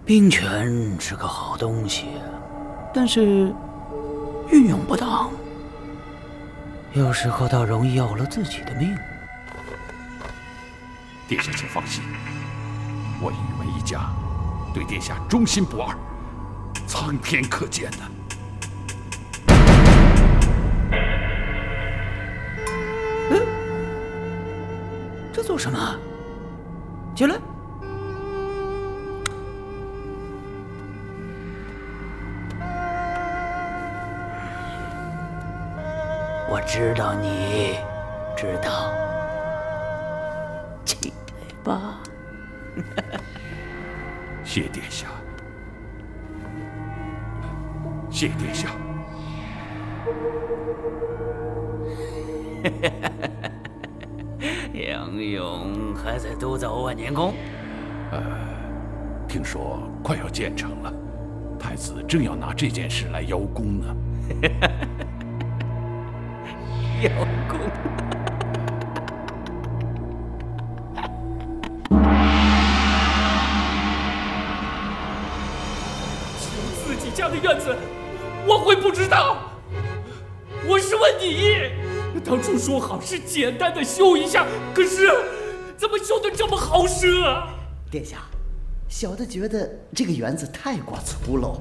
兵权是个好东西，但是运用不当，有时候倒容易要了自己的命。殿下请放心，我宇文一家对殿下忠心不二，苍天可见的。这做什么？进来。我知道你知道，起来吧。谢殿下，谢殿下。杨勇还在督造万年宫？听说快要建成了，太子正要拿这件事来邀功呢。邀功？自己家的院子，我会不知道？我是问你，当初说好是简单的修一下，可是怎么修得这么豪奢啊？殿下，小的觉得这个园子太过粗陋，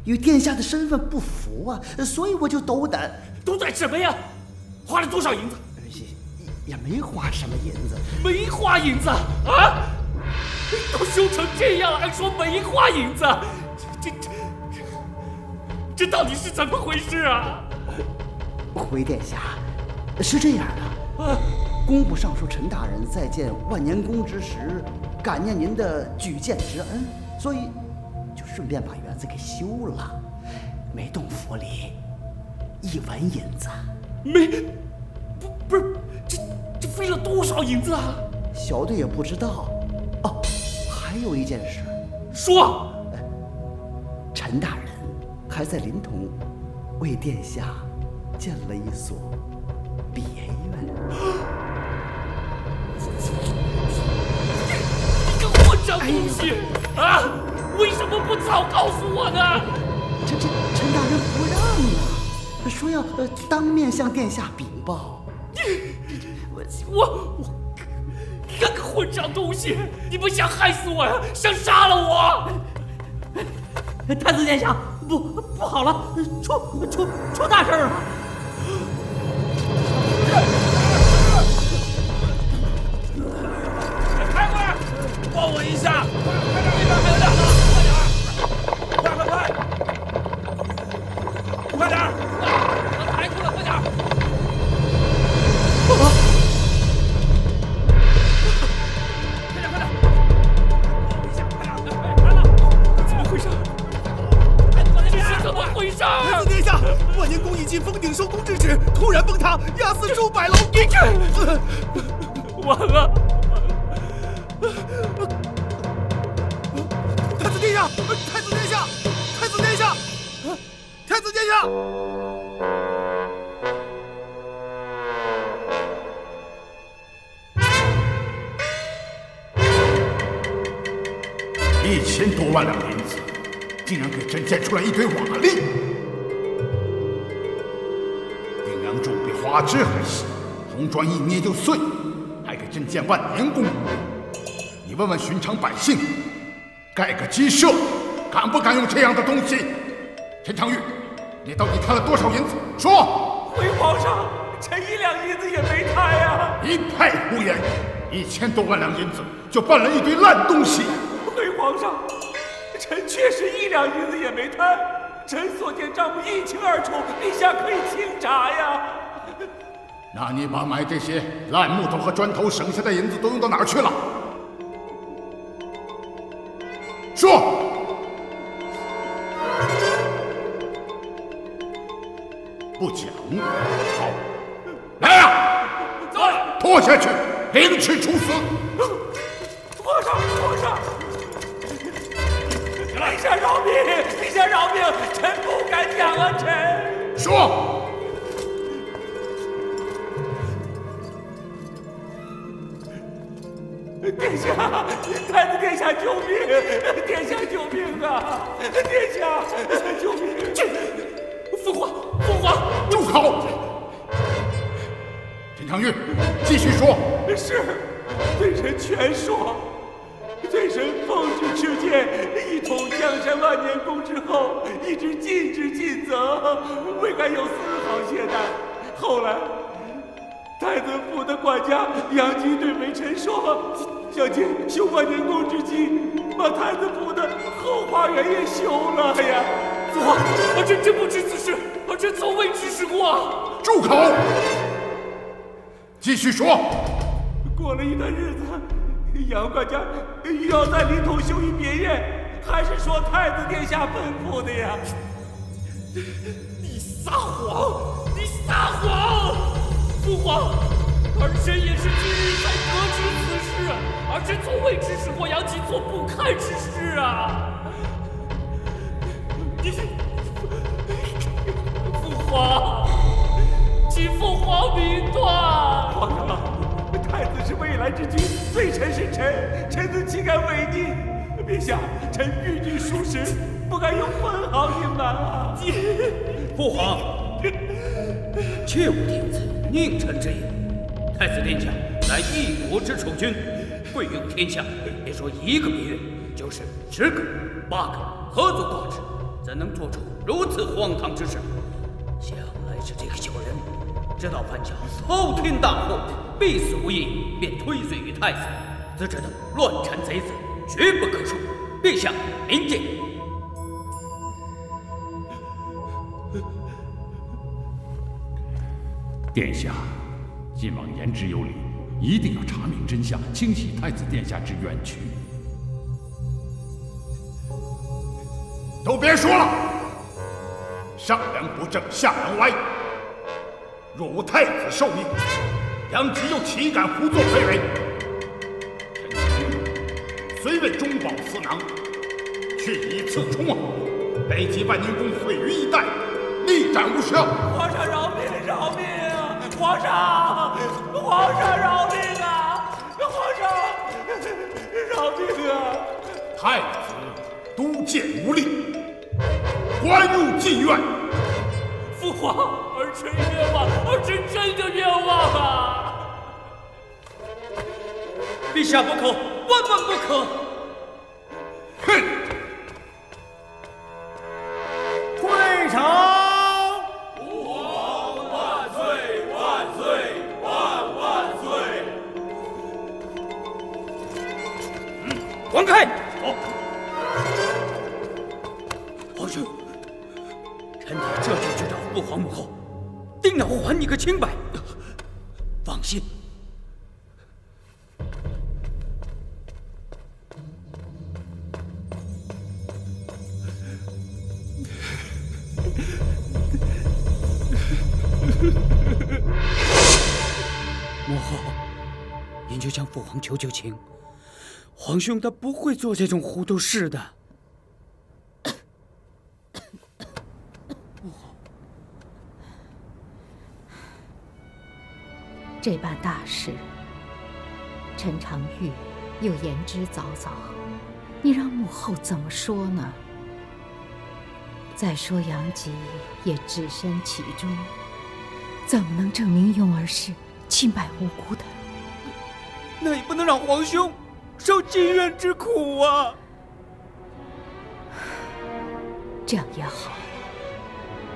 与殿下的身份不符啊，所以我就斗胆。斗胆什么呀？花了多少银子？也没花什么银子。没花银子啊？都修成这样了，还说没花银子？这到底是怎么回事啊？回殿下，是这样的，工部尚书陈大人在建万年宫之时，感念您的举荐之恩，所以就顺便把园子给修了，没动府里1文银子。不是，这费了多少银子啊？小的也不知道。哦，还有一件事，说，陈大人还在临潼为殿下建了一所别院。你个混账东西啊！为什么不早告诉我呢？这陈大人不让啊，说要当面向殿下禀报。我这个混账东西！你们想害死我呀？想杀了我？太子殿下，不好了，出大事了！开门，帮我一下！快点，那边还有两个，快点！我抬出来，快点！太子殿下，万年宫已经封顶收工之时，突然崩塌，压死数百楼。完了！太子殿下，太子殿下，太子殿下，太子殿下！ 1000多万两银子，竟然给朕建出来一堆瓦砾！顶梁柱比花枝还细，红砖一捏就碎，还给朕建万年宫。你问问寻常百姓，盖个鸡舍，敢不敢用这样的东西？陈长玉，你到底贪了多少银子？说！回皇上，臣1两银子也没贪呀！一派胡言！1000多万两银子就办了一堆烂东西！ 回皇上，臣确实1两银子也没贪，臣所见账目一清二楚，陛下可以清查呀。那你把买这些烂木头和砖头省下的银子都用到哪儿去了？说！不讲，好，来呀！走，拖下去，凌迟处死！皇上，皇上！ 陛下饶命！陛下饶命！臣不敢讲啊，臣。说。殿殿下，太子殿下救命！殿下救命啊！殿下救命！父皇，父皇，住口！陈长玉，继续说。是，罪臣全说。罪臣奉旨敕建，一统江山万年宫之后，一直尽职尽责，未敢有丝毫懈怠。后来，太子府的管家杨吉对微臣说，想借修万年宫之机，把太子府的后花园也修了呀。父皇，儿臣真不知此事，儿臣从未指使过。住口！继续说。过了一段日子，杨管家欲要在临潼修一别院，还是说太子殿下吩咐的呀？你撒谎！你撒谎！父皇，儿臣也是今日才得知此事，儿臣从未指使过杨吉做不堪之事啊！你，父皇，请父皇明断！皇上，太子是未来之君，罪臣是臣，臣子岂敢违逆？陛下，臣句句属实，不敢有分毫隐瞒啊！父皇，切勿听此佞臣之言。太子殿下乃一国之储君，贵用天下，别说一个别院，就是10个、8个，何足挂齿？怎能做出如此荒唐之事？想来是这个小人知道范家偷天大祸，必死无疑，便推罪于太子。此者等乱臣贼子，绝不可恕。陛下明鉴。殿下，晋王言之有理，一定要查明真相，清洗太子殿下之冤屈。都别说了，上梁不正下梁歪。若无太子受命，杨吉又岂敢胡作非为？臣今虽为中饱私囊，却以次充好，北极万年宫毁于一旦，力斩无赦。皇上饶命！饶命啊！皇上，皇上饶命啊！皇上，饶命啊！太子督谏无力，官入禁院。父皇，儿臣冤枉，儿臣真的冤枉啊！陛下不可，万万不可！哼！退朝！父皇万岁！万岁！万岁！滚开！好。皇上，臣等这就去找父皇母后，定要还你个清白。放心。母后，您就向父皇求求情，皇兄他不会做这种糊涂事的。这般大事，陈长玉又言之凿凿，你让母后怎么说呢？再说杨吉也置身其中，怎么能证明庸儿是清白无辜的？那也不能让皇兄受禁院之苦啊！这样也好，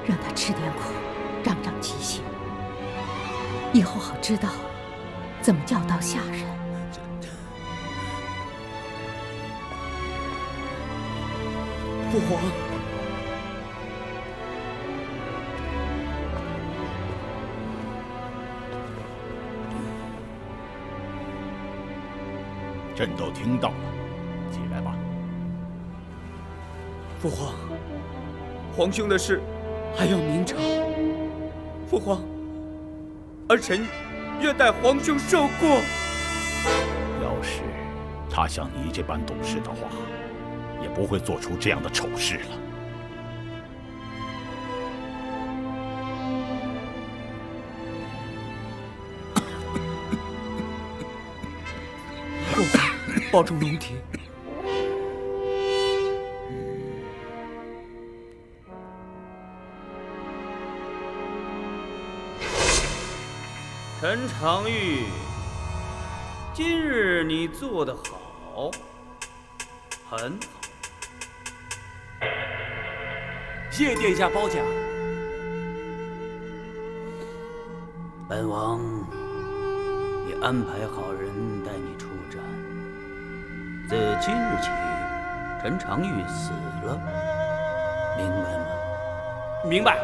让他吃点苦，长长记性，以后好知道怎么教导下人。父皇，朕都听到了，起来吧。父皇，皇兄的事还要明察。父皇，儿臣愿代皇兄受过。要是他像你这般懂事的话，也不会做出这样的丑事了。父皇，保重龙体。陈长玉，今日你做得好，很好。谢殿下褒奖。本王已安排好人带你出战。自今日起，陈长玉死了，明白吗？明白。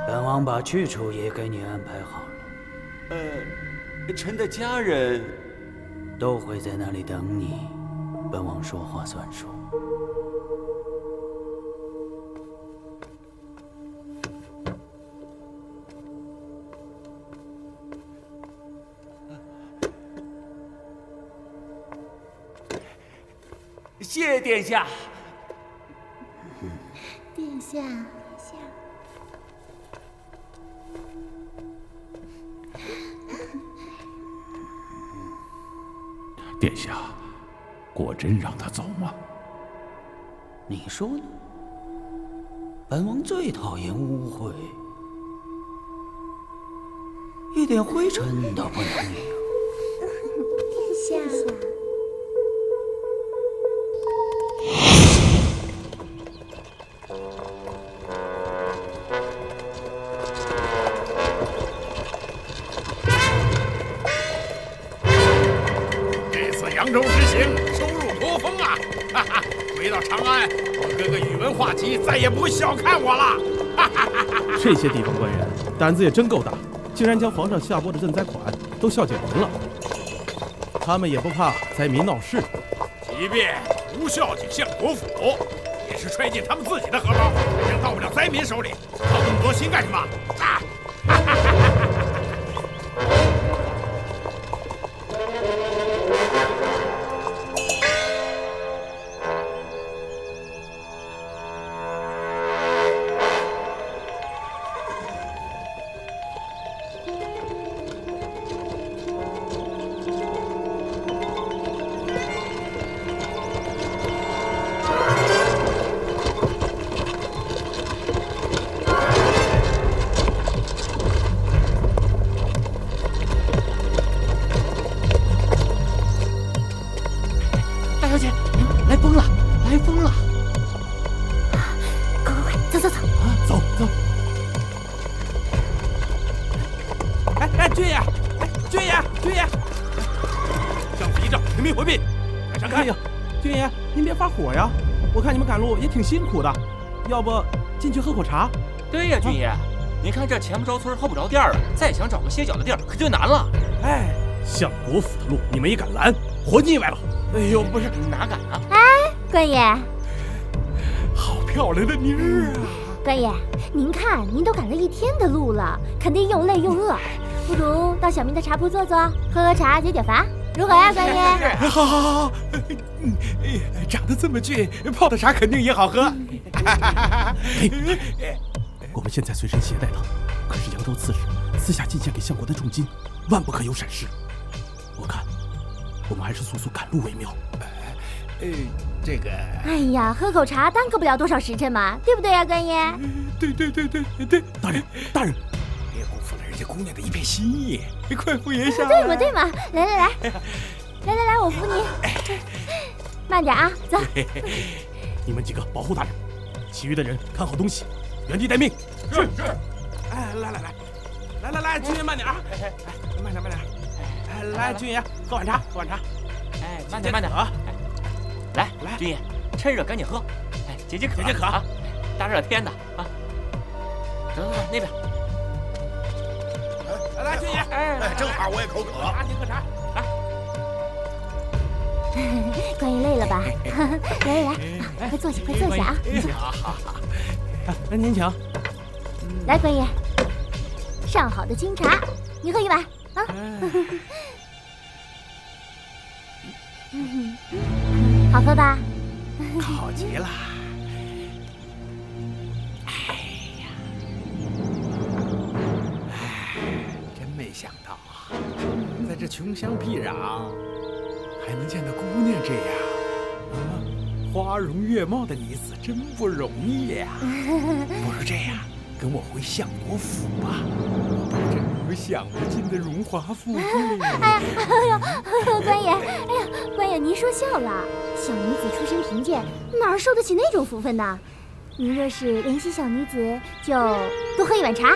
本王把去处也给你安排好了。臣的家人都会在那里等你。本王说话算数。谢殿下。殿下。殿下，果真让他走吗？你说呢？本王最讨厌污秽，一点灰尘都不能有。殿下。扬州之行收入颇丰啊！哈哈，回到长安，我哥哥宇文化及再也不会小看我了。哈哈哈哈！这些地方官员胆子也真够大，竟然将皇上下拨的赈灾款都孝敬完了。他们也不怕灾民闹事，即便不孝敬相国府，也是揣进他们自己的荷包，反正到不了灾民手里。操那么多心干什么？啊！哈哈哈哈！火呀！我看你们赶路也挺辛苦的，要不进去喝口茶？对呀，军爷，您看这前不着村后不着店的，再想找个歇脚的地儿可就难了。哎，相国府的路你们也敢拦，活腻歪了！哎呦，不是，哪敢啊！哎，官爷，好漂亮的妮儿啊！官爷，您看您都赶了一天的路了，肯定又累又饿，不如到小明的茶铺坐坐，喝喝茶解解乏。如何呀，官爷？好好好，长得这么俊，泡的茶肯定也好喝。我们现在随身携带的可是扬州刺史私下进献给相国的重金，万不可有闪失。我看我们还是速速赶路为妙。这个……哎呀，喝口茶耽搁不了多少时辰嘛，对不对呀，官爷？对，大人，别辜负了人家姑娘的一片心意，快扶爷下。对嘛，来，我扶你。慢点啊，走。你们几个保护大人，其余的人看好东西，原地待命。是。哎，来，军爷慢点啊！慢点。来，军爷喝碗茶。哎，慢点啊！来，军爷，趁热赶紧喝，哎，解渴啊！大热天的啊！走，那边。来，军爷，哎，正好我也口渴。您喝茶。来。官爷累了吧？来，快坐下啊！好。您请。来，官爷，上好的清茶，你喝一碗啊。好喝吧？好极了。真没想到啊，在这穷乡僻壤还能见到姑娘这样，花容月貌的女子真不容易呀。不如这样，跟我回相国府吧，我保证有享不尽的荣华富贵。哎呦，官爷，官爷您说笑了，小女子出身贫贱，哪受得起那种福分呢？您若是怜惜小女子，就多喝一碗茶，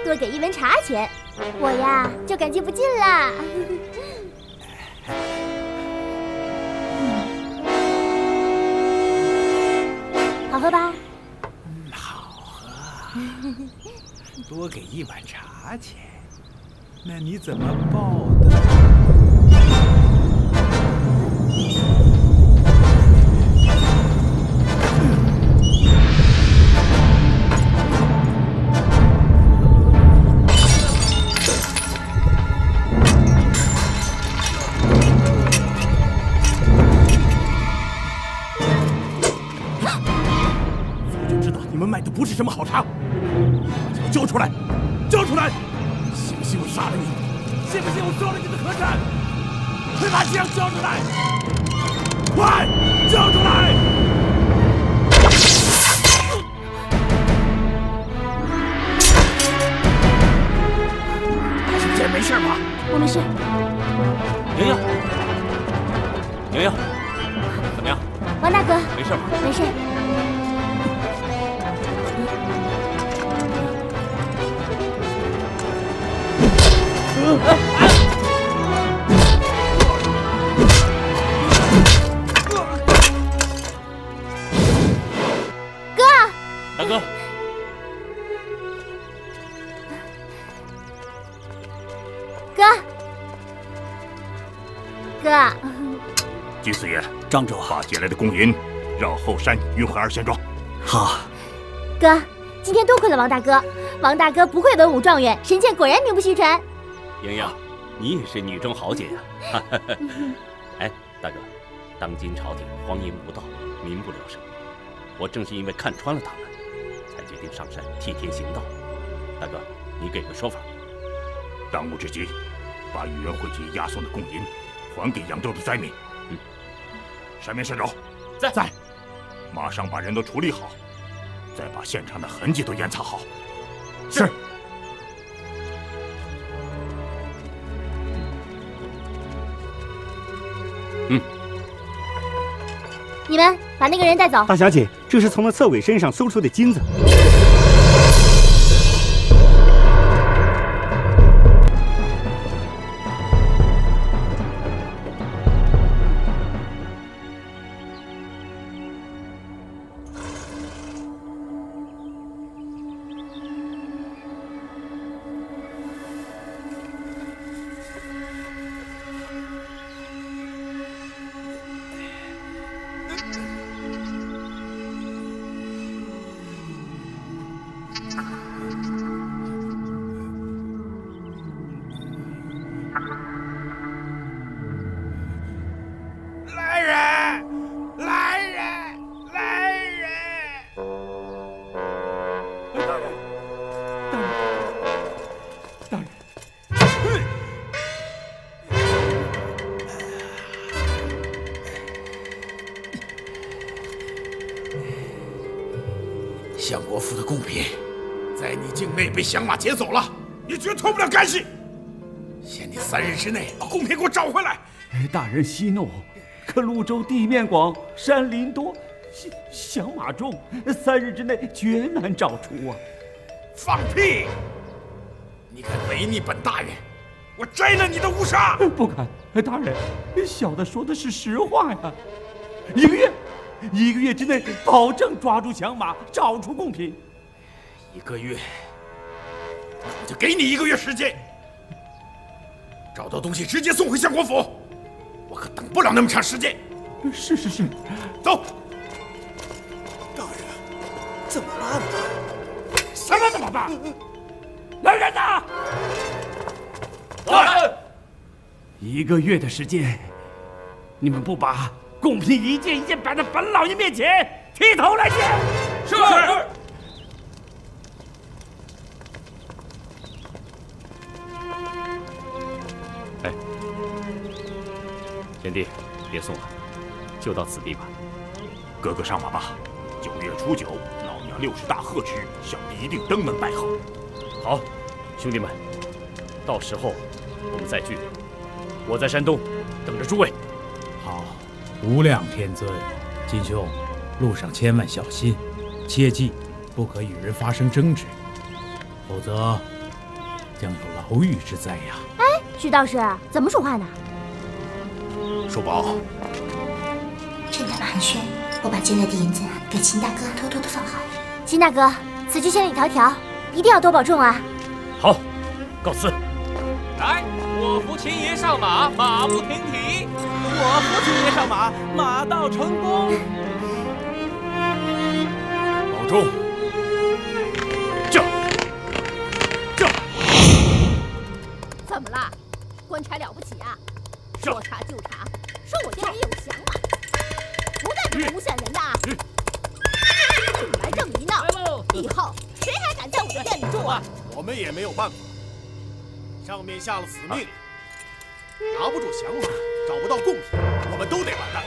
多给1文茶钱，我呀就感激不尽了。好喝吧？好喝。多给1碗茶钱，那你怎么报的？你们卖的不是什么好茶，把脚交出来，交出来！信不信我杀了你？信不信我烧了你的客栈？快把枪交出来！快交出来！大小姐没事吧？我没事。莹莹，怎么样？王大哥，没事吧？没事。哥，大哥，哥，季四爷，张主，把借来的公银绕后山运回2县庄。好。哥，今天多亏了王大哥，王大哥不愧文武状元，神剑果然名不虚传。莹莹，你也是女中豪杰呀！哎，大哥，当今朝廷荒淫无道，民不聊生，我正是因为看穿了他们，才决定上山替天行道。大哥，你给个说法。当务之急，把豫园会稽押送的贡银还给扬州的灾民。山面山长，在。马上把人都处理好，再把现场的痕迹都严查好。是。你们把那个人带走。大小姐，这是从那侧尾身上搜出的金子。相国府的贡品在你境内被响马劫走了，你绝脱不了干系。限你3日之内把贡品给我找回来。大人息怒，可潞州地面广，山林多，响马重，3日之内绝难找出啊！放屁！你敢违逆本大人，我摘了你的乌纱！不敢，大人，小的说的是实话呀。1个月之内，保证抓住响马，找出贡品。1个月，我就给你1个月时间。找到东西直接送回相国府，我可等不了那么长时间。是，走。大人，怎么办呢？什么怎么办？来人呐！来！1个月的时间，你们不把贡品一件一件摆在本老爷面前，剃头来见。是。哎，贤弟，弟，别送了，就到此地吧。哥哥上马吧。9月初9，老娘60大贺之日，小弟一定登门拜贺。好，兄弟们，到时候我们再聚。我在山东等着诸位。好，无量天尊，金兄，路上千万小心，切记不可与人发生争执，否则将有牢狱之灾呀！哎，徐道士怎么说话呢？叔宝，趁他们寒暄，我把进来的银子给秦大哥偷偷的放好。秦大哥，此去千里迢迢，一定要多保重啊！好，告辞。来，我扶秦爷上马，马不停蹄；我扶秦爷上马，马到成功。保重。怎么啦？官差了不起啊？说查就查，说我店里有降马，不带这么诬陷人的。你来这么一闹，以后谁还敢在我的店里住啊？我们也没有办法，上面下了死命令，拿不住降马，找不到贡品，我们都得完蛋。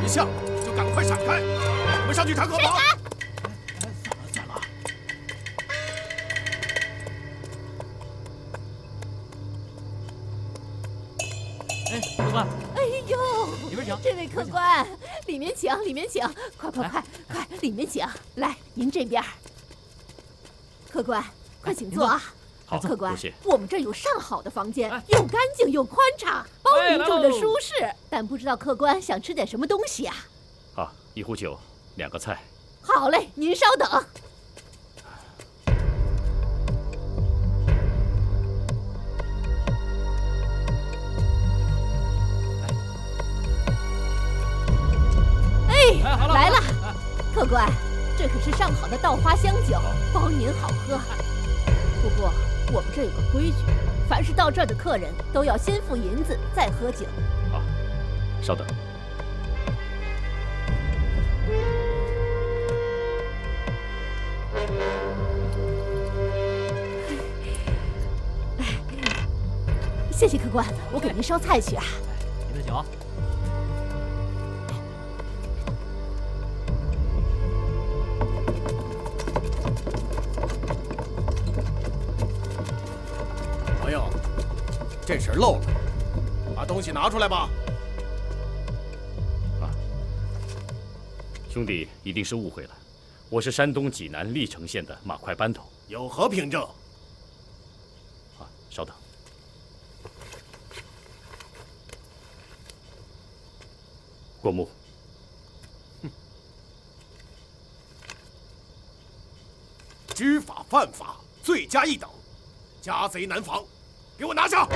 谁像就赶快闪开，我们上去谈和吧。算了。哎，客官。哎呦，里面请。这位客官，里面请，里面请，快，里面请。来，您这边。客官，快请坐啊。好，客官，谢谢。我们这儿有上好的房间，又干净又宽敞，包您住的舒适。但不知道客官想吃点什么东西啊？好，1壶酒，2个菜。好嘞，您稍等。来了，客官，这可是上好的稻花香酒，包您好喝。不过我们这有个规矩，凡是到这儿的客人都要先付银子再喝酒。好，稍等。谢谢客官，我给您烧菜去啊。您的酒。朋友，这事儿漏了，把东西拿出来吧。兄弟一定是误会了，我是山东济南历城县的马快班头。有何凭证？稍等。过目。知法犯法，罪加一等，家贼难防，给我拿下！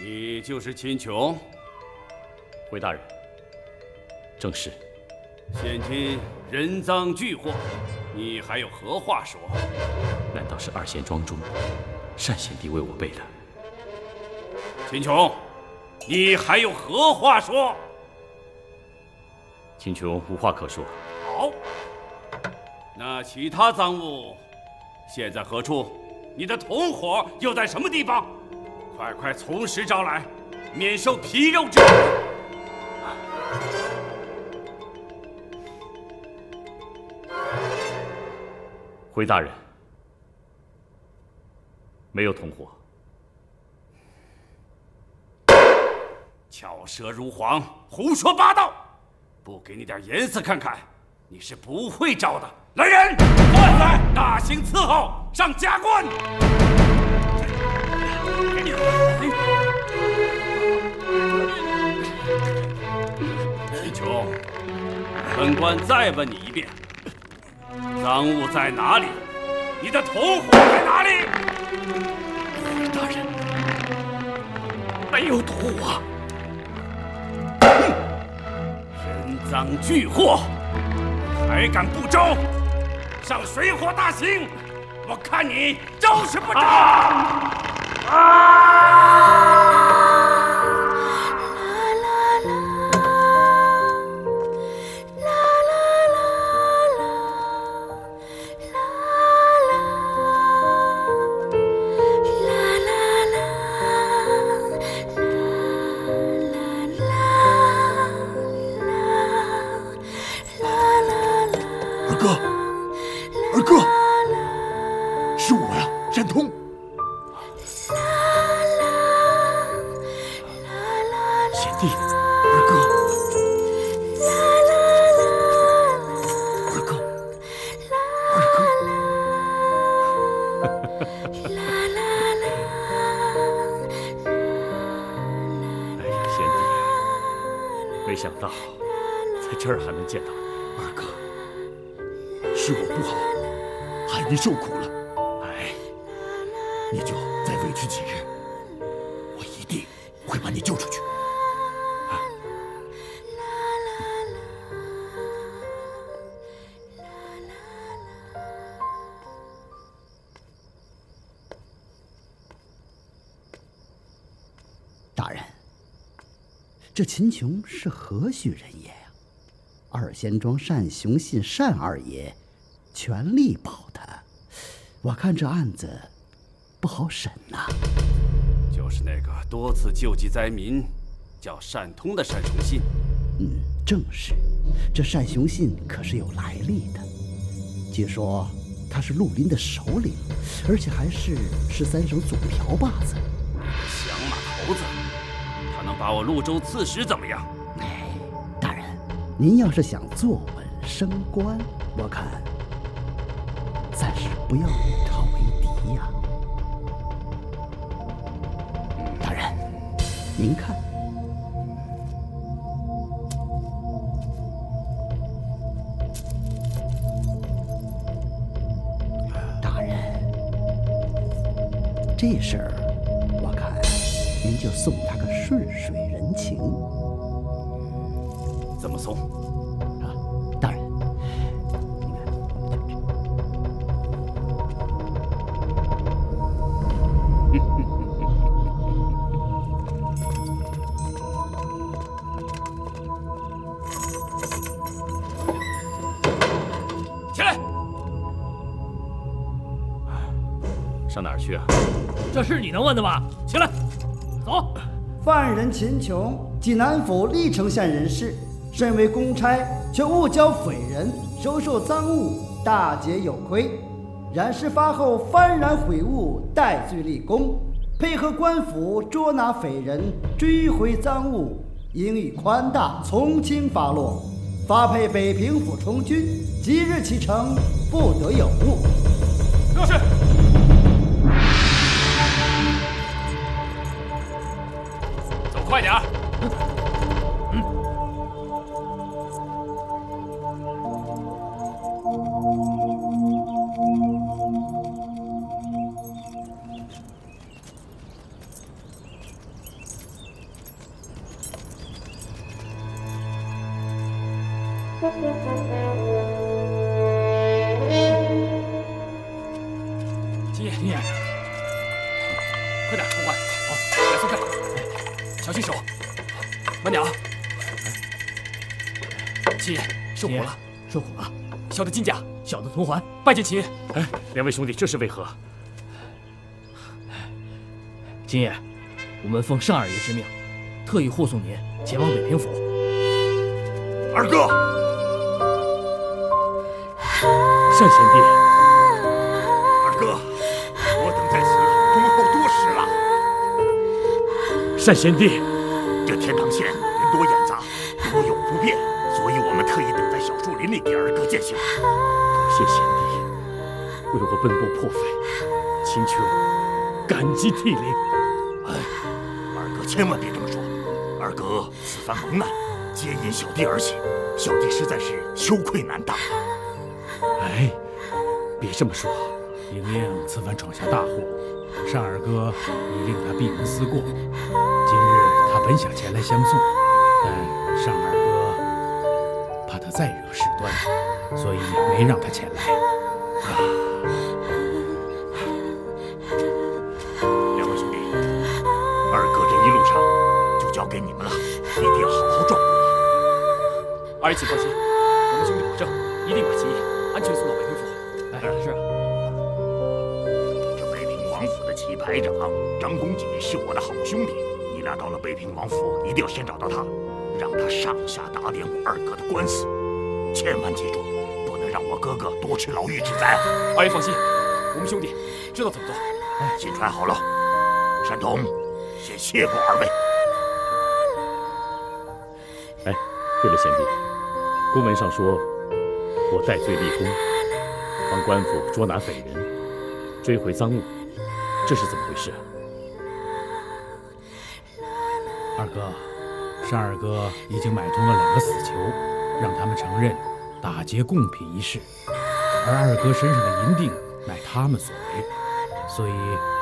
你就是秦琼？回大人，正是。现今人赃俱获，你还有何话说？难道是2贤庄中单贤弟为我备的？秦琼，你还有何话说？秦琼无话可说。好，那其他赃物现在何处？你的同伙又在什么地方？快从实招来，免受皮肉之苦。回大人，没有同伙。巧舌如簧，胡说八道！不给你点颜色看看，你是不会招的。来人，万岁！大刑伺候，上加官。给你。秦琼，本官再问你一遍，赃物在哪里？你的同伙在哪里？大人，没有同伙。人赃俱获，还敢不招？上水火大刑！我看你招是不招？二哥，是我呀，山通。贤弟，二哥，二哥，二哥。哎呀，贤弟，没想到在这儿还能见到你。二哥，是我不好，害你受苦了。哎，你就再委屈几日，我一定会把你救出去。大人，这秦琼是何许人也呀？二仙庄单雄信单二爷全力保他，我看这案子不好审呐。就是那个多次救济灾民、叫单通的单雄信。正是。这单雄信可是有来历的，据说他是绿林的首领，而且还是13省总瓢把子。响马头子，他能把我潞州刺史怎么样？大人，您要是想坐稳升官，我看暂时不要与他为敌呀。大人，您看。大人，这事儿我看您就送他个顺水人情。怎么送？大人，起来！上哪儿去啊？这是你能问的吗？起来，走。犯人秦琼，济南府历城县人士，身为公差，却误交匪人，收受赃物，大节有亏。然事发后幡然悔悟，戴罪立功，配合官府捉拿匪人，追回赃物，应予宽大，从轻发落，发配北平府充军，即日启程，不得有误。热是。走快点儿！金爷，快点出关！好，来松开，小心手，慢点啊！秦爷，受苦了，受苦了！小的金甲，小的同环，拜见秦爷。哎，两位兄弟，这是为何？秦爷，我们奉单二爷之命，特意护送您前往北平府。二哥，单贤弟，二哥，我等在此，终单贤弟，这天堂县人多眼杂，多有不便，所以我们特意等在小树林里给二哥践行。多谢贤弟为我奔波破费，秦琼感激涕零。二哥千万别这么说，二哥此番蒙难，皆因小弟而起，小弟实在是羞愧难当。哎，别这么说。莹莹此番闯下大祸，单二哥已令他闭门思过。今日他本想前来相送，但单二哥怕他再惹事端，所以没让他前来。两位兄弟，二哥这一路上就交给你们了，一定要好好照顾我。二爷请放心，我们兄弟保证一定把秦野安全送到北平府。是啊。王府的旗排长张公瑾是我的好兄弟，你俩到了北平王府，一定要先找到他，让他上下打点我二哥的官司，千万记住，不能让我哥哥多吃牢狱之灾。二爷放心，我们兄弟知道怎么做。先穿好了，单童，先谢过二位。哎，对了，贤弟，公文上说我戴罪立功，帮官府捉拿匪人，追回赃物。这是怎么回事？二哥，单二哥已经买通了2个死囚，让他们承认打劫贡品一事，而二哥身上的银锭乃他们所为，所以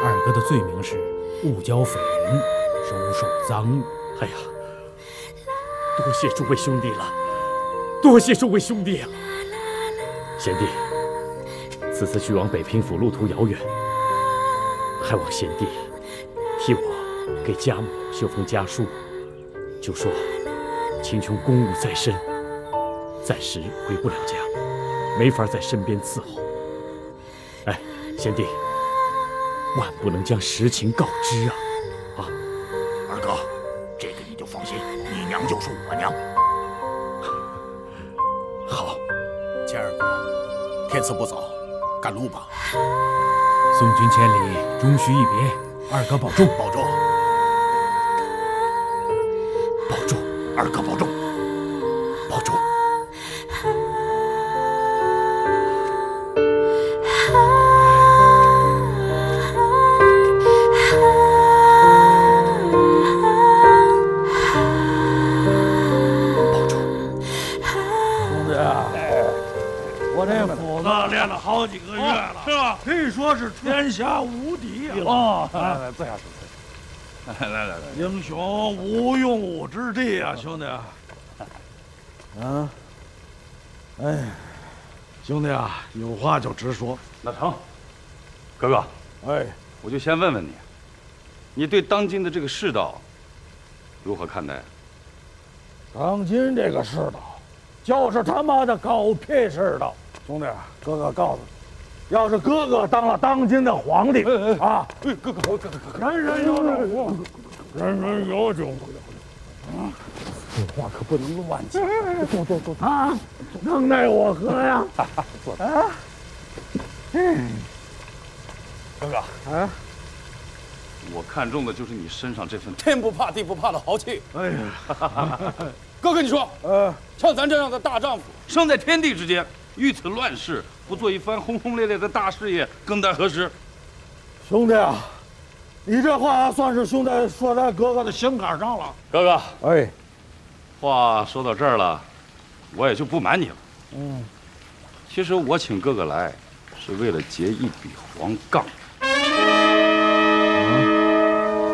二哥的罪名是误交匪人，收受赃物。哎呀，多谢诸位兄弟了，多谢诸位兄弟啊！贤弟，此次去往北平府路途遥远。还望贤弟替我给家母修封家书，就说秦琼公务在身，暂时回不了家，没法在身边伺候。哎，贤弟，万不能将实情告知啊！啊，二哥，这个你就放心，你娘就是我娘。好，钱二哥，天色不早，赶路吧。送君千里，终须一别。二哥保重，保重，保重，二哥保重，保重。兄弟啊，我这斧子练了好几个月了，是吧？可以说是天下无敌啊！来，坐下说。来，英雄无用武之地啊，兄弟！啊，哎，兄弟啊，有话就直说。那成，哥哥，哎，我就先问问你，你对当今的这个世道如何看待？当今这个世道，就是他妈的狗屁世道！兄弟，哥哥告诉你，要是哥哥当了当今的皇帝啊，哥哥，人人有种，人人有种。啊，这话可不能乱讲。坐啊，能奈我何呀？坐啊。哥哥啊，我看中的就是你身上这份天不怕地不怕的豪气。哎呀，哥跟你说，像咱这样的大丈夫，生在天地之间，遇此乱世，不做一番轰轰烈烈的大事业，更待何时？兄弟啊，你这话算是兄弟说在哥哥的心坎上了。哥哥，哎，话说到这儿了，我也就不瞒你了。其实我请哥哥来，是为了结一笔黄杠。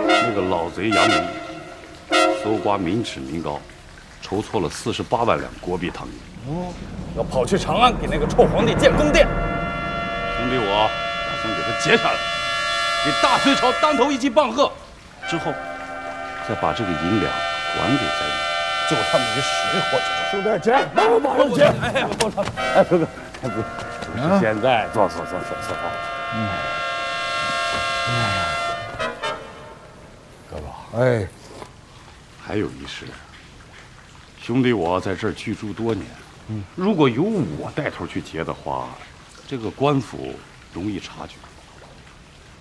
那个老贼杨明搜刮民脂民膏，筹措了48万两国币糖银。要跑去长安给那个臭皇帝建宫殿。兄弟我打算给他截下来，给大隋朝当头一记棒喝，之后再把这个银两还给灾民。就他们一水火之中。兄弟，姐，马上姐。哎，哥哥，不是现在，坐。哥哥，哎，还有一事，兄弟我在这儿居住多年，如果由我带头去劫的话，这个官府容易察觉。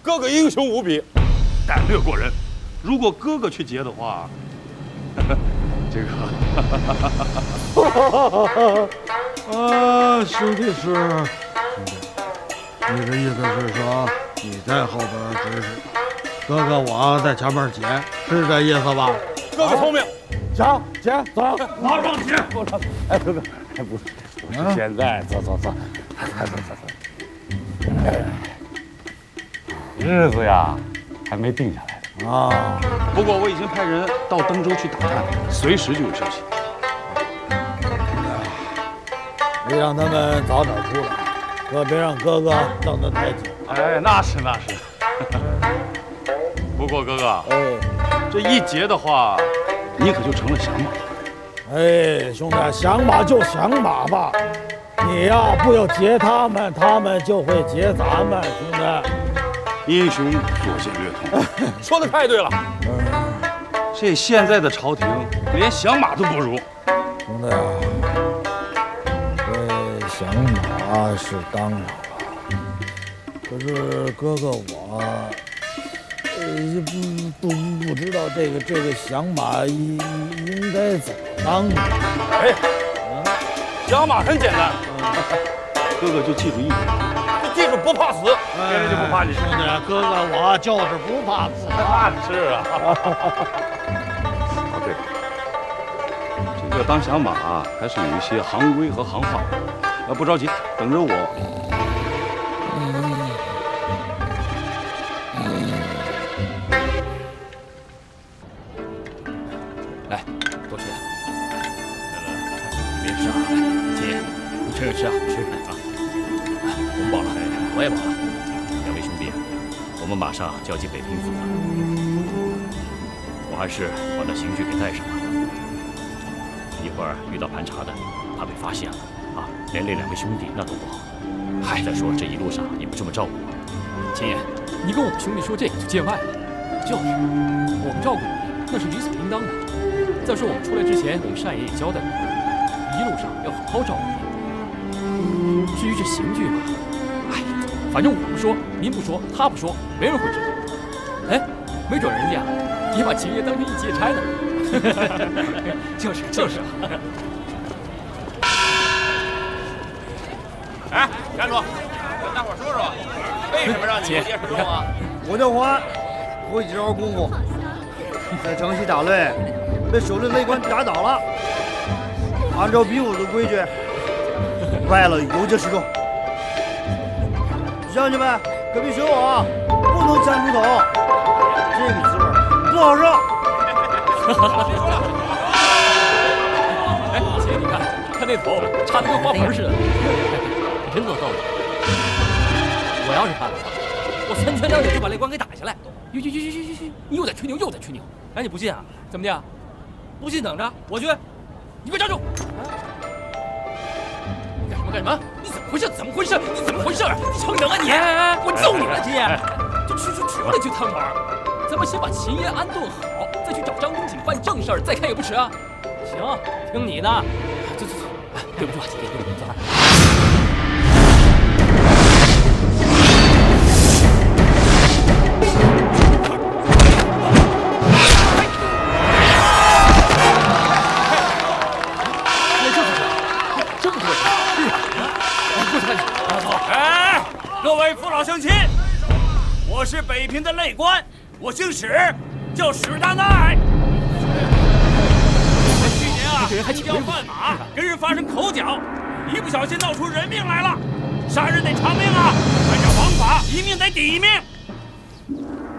哥哥英雄无比，胆略过人，如果哥哥去劫的话，这个，啊，兄弟是，你的意思是说你在后边指使，哥哥我在前面劫，是这意思吧？哥哥聪明，行，劫，走，马上劫！哎，哥哥，哎，不是现在，走。日子呀，还没定下来呢啊。不过我已经派人到登州去打探，随时就有消息。你让他们早点出来，可别让哥哥等得太久。哎，那是。不过哥哥，这一劫的话，你可就成了响马。哎，兄弟，响马就响马吧，你呀不要劫他们，他们就会劫咱们，兄弟。英雄所见略同，说的太对了。这现在的朝廷连响马都不如。兄弟啊，这响马是当然了，可是哥哥我，不知道这个响马应该怎么当呢？哎，响马很简单，哥哥就记住一点。记住不怕死，别人就不怕你。兄弟，哥哥我就是不怕死。那是啊。哦对，这个当响马还是有一些行规和行话。不着急，等着我。来，多吃点。别吃啊，姐，你吃吃啊，吃啊。我们饱了，我也饱了。两位兄弟，我们马上就要进北平府了，我还是把那刑具给带上吧。一会儿遇到盘查的，怕被发现了啊，连累两位兄弟那多不好。嗨，再说这一路上你们这么照顾我，秦爷，你跟我们兄弟说这个就见外了。就是，我们照顾你那是理所应当的。再说我们出来之前，我们单爷也交代过，一路上要好好照顾你。至于这刑具嘛，哎，反正我不说，您不说，他不说，没人会知道。哎，没准人家也把秦爷当成一劫差呢。就是啊。哎，站住！跟大伙说说，为什么让你游街示众啊？我叫欢，会几招功夫，在城西打擂，被守擂擂官打倒了。按照比武的规矩，败了游街示众。乡亲们可别学我啊，不能沾猪头，这个滋味不好受。哎，姐，你看那头插得跟花盆似的，真够逗的。我要是他的话，我3拳2脚就把擂官给打下来。哟，你又在吹牛，又在吹牛。哎，你不信啊？怎么的？不信等着，我去。你给我站住！你干什么干什么？你怎么回事？怎么回事？你怎么回事？你逞能啊你！我揍你了，秦爷！就出来就贪玩，咱们先把秦爷安顿好，再去找张公瑾办正事儿，再看也不迟啊。行，听你的。走，哎，对不住啊，秦爷，对不住，走。各位父老乡亲，我是北平的擂官，我姓史，叫史大奈。去年啊，因叫犯马，跟人发生口角，一不小心闹出人命来了。杀人得偿命啊，按照王法，一命得抵一命。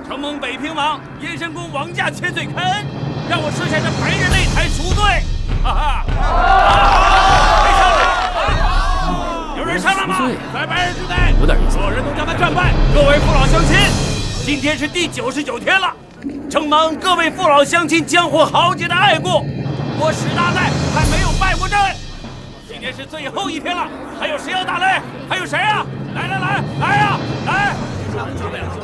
承蒙北平王燕山公王驾千岁开恩，让我设下这白日擂台赎罪。哈哈！没上来。有人上了吗？在白日之内，所有人都将他战败。各位父老乡亲，今天是第99天了，承蒙各位父老乡亲江湖豪杰的爱顾，我史大奈还没有败过阵。今天是最后一天了，还有谁要打擂？还有谁啊？来呀，来！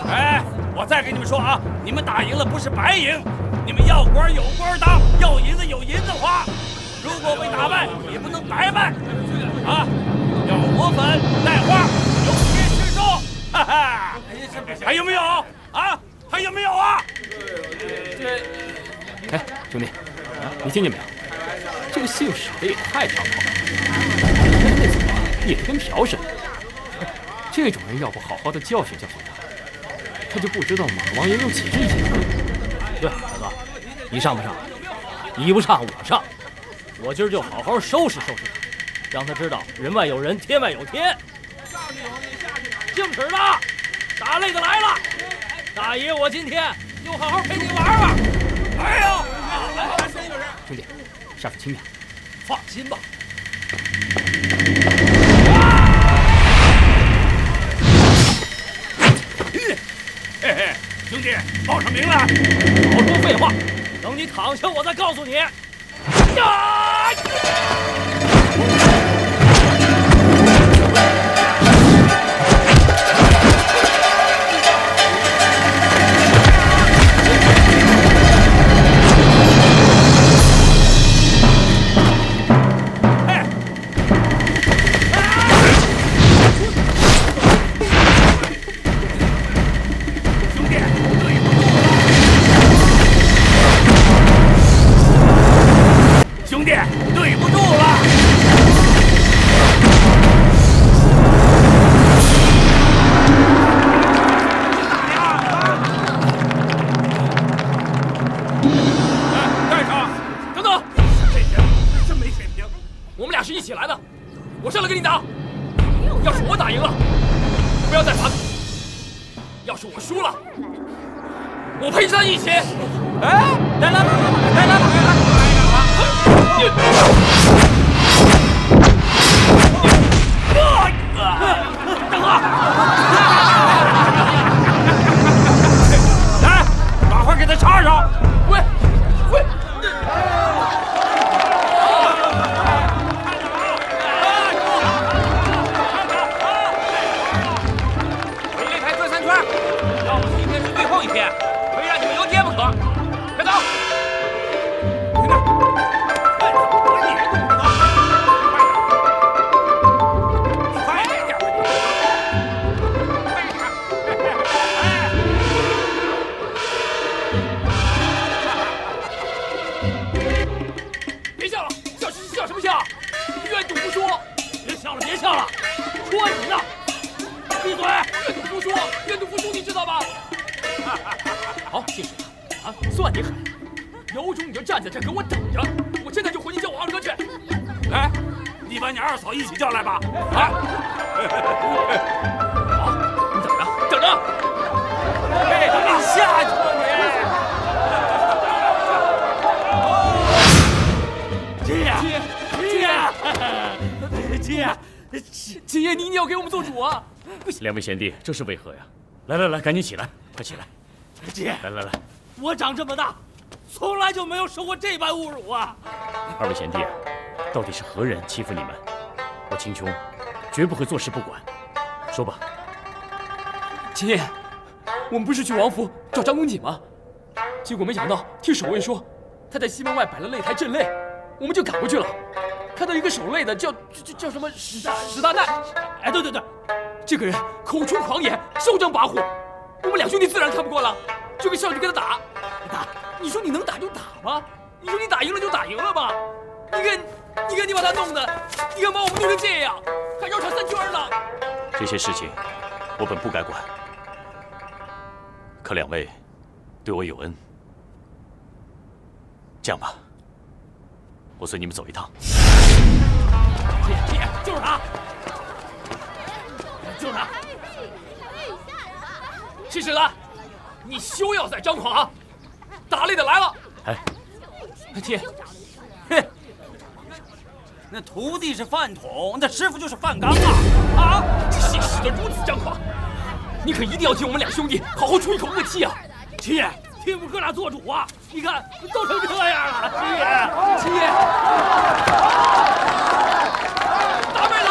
哎，我再跟你们说啊，你们打赢了不是白赢，你们要官有官当，要银子有银子花。如果被打败，也不能白败啊！要抹粉带花，游街示众，哈哈！还有没有啊？还有没有啊？兄弟，你听见没有？这个姓史的也太张狂了，那嘴巴咧得跟瓢似的。这种人要不好好的教训教训他，他就不知道马王爷有几阵眼。对，大哥，你上不上？你不上我上。我今儿就好好收拾收拾他，让他知道人外有人，天外有天。姓史的，打擂的来了，大爷我今天就好好陪你玩玩。哎呦，兄弟，下手轻点，放心吧。嘿嘿，兄弟，报上名来！少说废话，等你躺下，我再告诉你。兄弟，对不住了！干啥？等等，这人真没水平。我们俩是一起来的，我上来跟你打。要是我打赢了，不要再罚赌；要是我输了，我陪着他一起。哎，来！等啊！来，把花给他插上。喂！围擂台转3圈，要不今天是最后一天，非让你们有天不可。快走！说你呢！闭嘴！愿赌服输，愿赌服输，你知道吧？好，姓史的啊，算你狠！有种你就站在这给我等着，我现在就回去叫我二哥去。来，你把你二嫂一起叫来吧。啊！好，你等着，等着。哎，你下去吧你！秦爷，你要给我们做主啊！两位贤弟，这是为何呀？来，赶紧起来，快起来！姐，来，我长这么大，从来就没有受过这般侮辱啊！二位贤弟，到底是何人欺负你们？我秦琼绝不会坐视不管。说吧。秦爷，我们不是去王府找张公瑾吗？结果没想到听守卫说他在西门外摆了擂台镇擂，我们就赶过去了。看到一个守擂的叫什么史大奈，哎，对，这个人口出狂言，嚣张跋扈，我们两兄弟自然看不惯了，就上去跟他打。你说你能打就打吧，你说你打赢了就打赢了吧，你看你把他弄的，你看把我们弄成这样，还绕场3圈了。这些事情我本不该管，可两位对我有恩，这样吧，我随你们走一趟。姐，就是他，就是他。姓史的，你休要再张狂啊！打擂的来了。哎，姐，哼，那徒弟是饭桶，那师傅就是饭缸啊！啊，这姓史的如此张狂，你可一定要替我们两兄弟好好出一口恶气啊！秦爷，替我们哥俩做主啊！你看都成这样了，秦爷。打败他！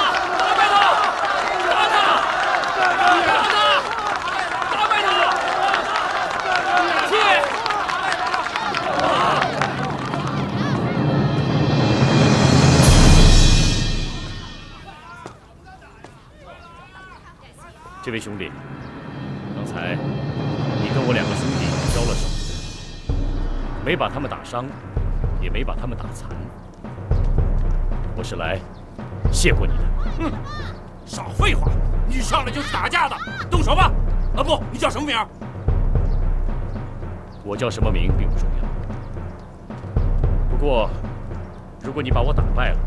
这位兄弟，刚才你跟我2个兄弟交了手，没把他们打伤，也没把他们打残。我是来谢过你的。哼，少废话！你上来就是打架的，动手吧！啊不，你叫什么名？我叫什么名并不重要。不过，如果你把我打败了，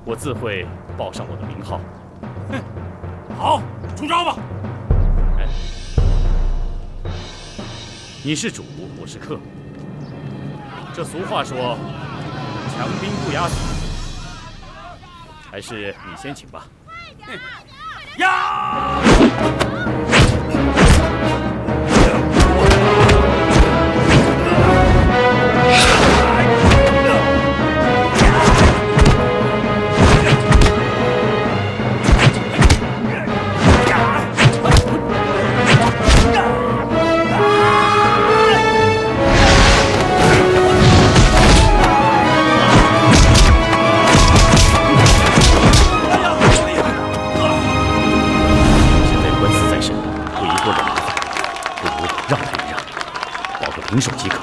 我自会报上我的名号。哼，好，出招吧！哎，你是主，我是客。这俗话说，强兵不压死。还是你先请吧。呀！平手即可。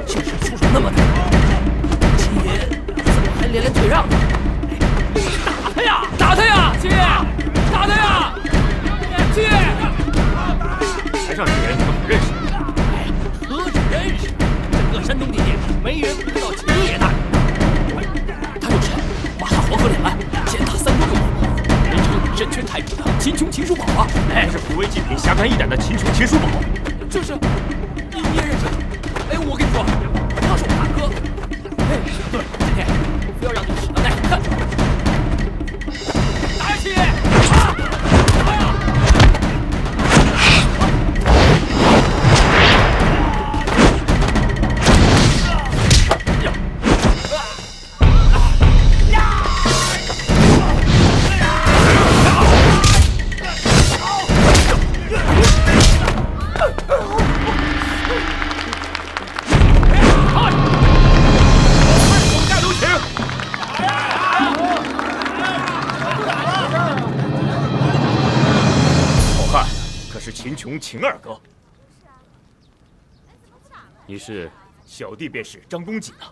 就是出手那么大，七爷怎么还连连退让呢？打他呀！打他呀！七爷，打他呀！七爷，台上这人你们不认识？哎，何止认识？整个山东地界没人不知道秦爷大人。他就是马踏黄河两岸，践踏三州六府，人称神拳太主的秦琼秦叔宝啊！哎，是不畏极品、侠肝义胆的秦琼秦叔宝。就是你也认识？哎，我跟你说，他是我大哥。哎，对，今天非要让你使到耐心看。打呀，七爷！打呀！秦琼，秦二哥，你是？小弟便是张公瑾啊。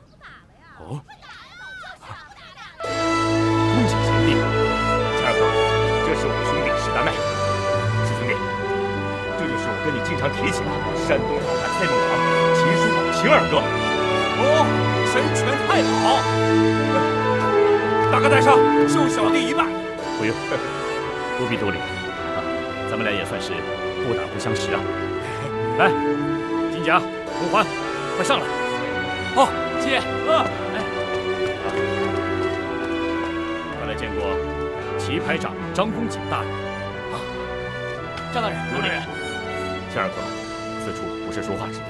哦，恭请贤弟。秦二哥，这是我兄弟史大迈。师兄弟，这就是我跟你经常提起的山东好汉赛孟尝秦叔宝秦二哥。哦，神拳太保，大哥在上，受小弟一拜。不用，不必多礼。咱们俩也算是不打不相识啊！来，金甲、红环，快上来！好，七爷。快来见过旗排长张公瑾大人。啊，张大人，有礼。秦二哥，此处不是说话之地，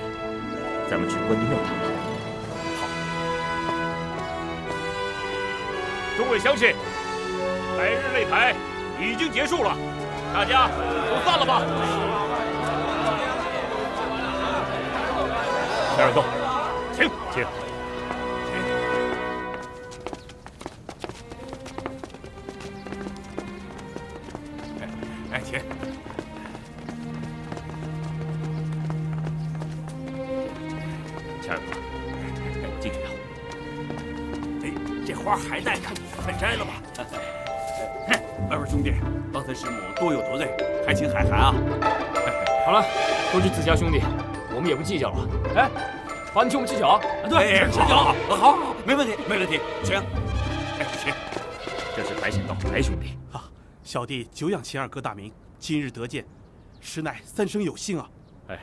咱们去关帝庙谈吧。好。众位乡亲，百日擂台已经结束了。大家都散了吧。秦二哥，请。哎，请。秦二哥，我进去了。哎，这花还带看，快摘了吧。二位兄弟，刚才师母多有得罪，还请海涵啊！好了，都是自家兄弟，我们也不计较了。哎，好，你请我们吃酒啊！对，吃酒，好，没问题，没问题，请。哎，请。这是白显道白兄弟啊！小弟久仰秦二哥大名，今日得见，实乃三生有幸啊！哎，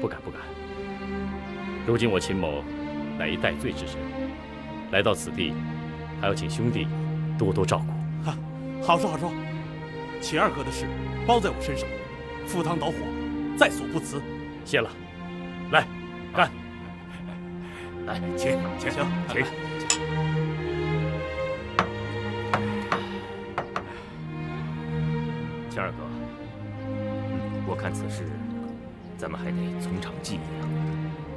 不敢不敢。如今我秦某乃一戴罪之身，来到此地，还要请兄弟多多照顾。好说好说，秦二哥的事包在我身上，赴汤蹈火，在所不辞。谢了，来，干！来，请。秦二哥，我看此事，咱们还得从长计议啊。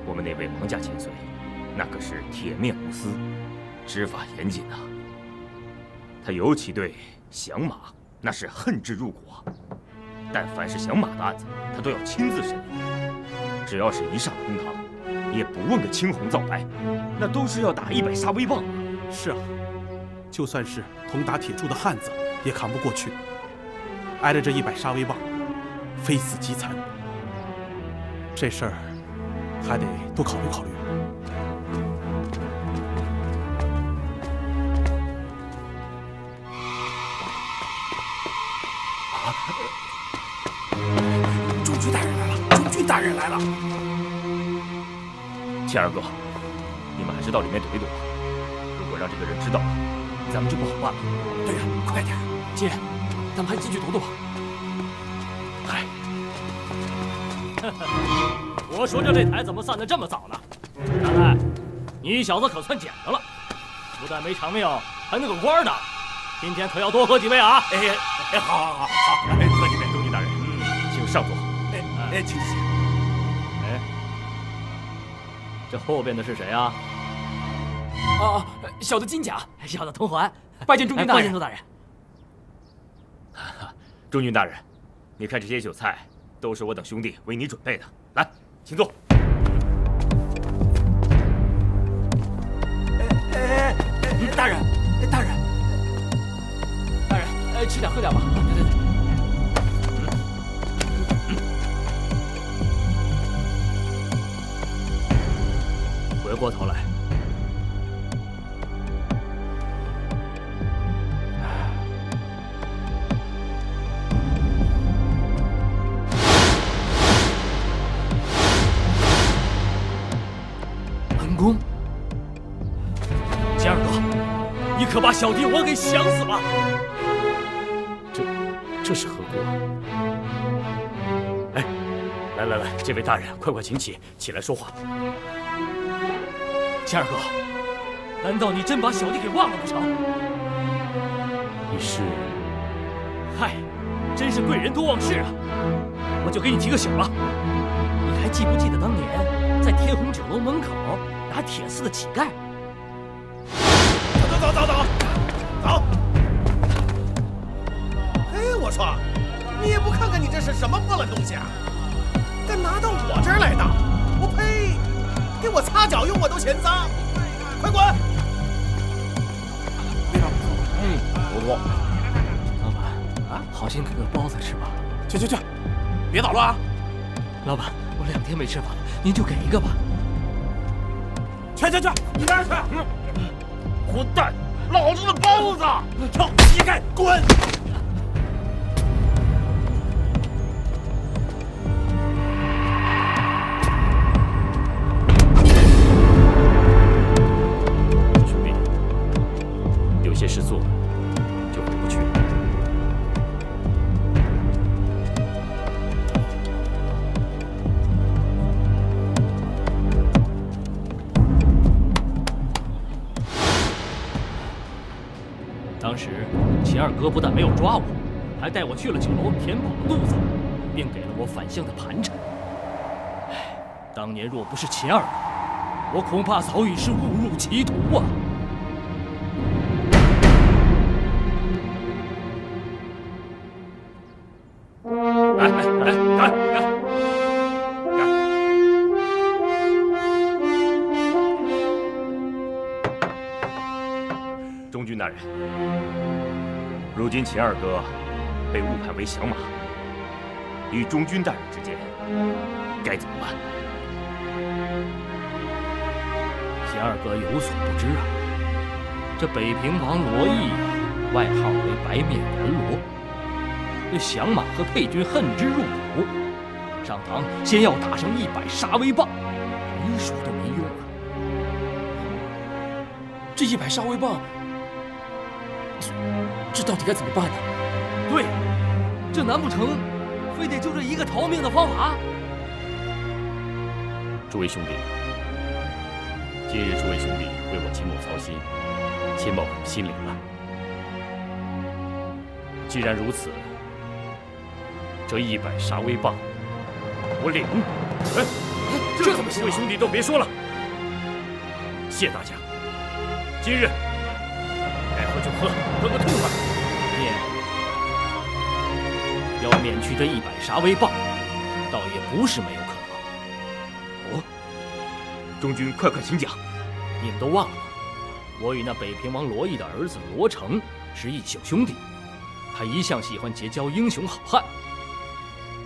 我们那位王家千岁，那可是铁面无私，执法严谨啊。他尤其对响马那是恨之入骨，但凡是响马的案子，他都要亲自审理。只要是一上公堂，也不问个青红皂白，那都是要打100杀威棒啊！是啊，就算是铜打铁铸的汉子也扛不过去，挨着这100杀威棒，非死即残。这事儿还得多考虑考虑。中军大人来了！中军大人来了！钱二哥，你们还是到里面躲一躲吧。如果让这个人知道了，咱们就不好办了。对呀，快点！姐，咱们还进去躲躲吧。嗨，我说这台怎么散得这么早呢？大太，你小子可算捡着了，不但没偿命，还弄个官呢。今天可要多喝几杯啊！好，喝几杯，中军大人，请上座。请。哎，这后边的是谁啊？啊，小的金甲，小的铜环，拜见中军大人。拜见周大人。中军大人，你看这些酒菜都是我等兄弟为你准备的，来，请坐。大人，吃点喝点吧。对。回过头来，恩公，钱二哥，你可把小弟我给想死了！这是何故啊？哎，来，这位大人，快请起，起来说话。钱二哥，难道你真把小弟给忘了不成？你是？嗨，真是贵人多忘事啊！我就给你提个醒吧，你还记不记得当年在天虹酒楼门口拿铁丝的乞丐？走！嘿，我说，你也不看看你这是什么破烂东西啊！敢拿到我这儿来打，我呸！给我擦脚用我都嫌脏，快滚！我。老板啊，好心给个包子吃吧。去，别捣乱啊！老板，我2天没吃饭了，您就给一个吧。去，你哪儿去？混蛋！老子的包子！臭乞丐，滚！兄弟，有些事做了就回不去了。当时钱二哥不但没有抓我，还带我去了酒楼填饱了肚子，并给了我返乡的盘缠。唉，当年若不是钱二哥，我恐怕早已是误入歧途啊！来！中军大人，如今钱二哥被误判为响马，与中军大人之间该怎么办？钱二哥有所不知啊，这北平王罗毅，外号为白面阎罗，对响马和沛军恨之入骨，上堂先要打上100杀威棒，没说都没用啊！这100杀威棒，这到底该怎么办呢？对，这难不成非得就这一个逃命的方法？诸位兄弟，今日诸位兄弟为我秦某操心，秦某心领了。既然如此，这100杀威棒我领。这怎么行？各位兄弟都别说了，谢大家。今日该喝就喝，喝个痛快。要免去这100杀威棒，倒也不是没有可能。哦，中军快请讲。你们都忘了吗？我与那北平王罗毅的儿子罗成是异姓兄弟，他一向喜欢结交英雄好汉。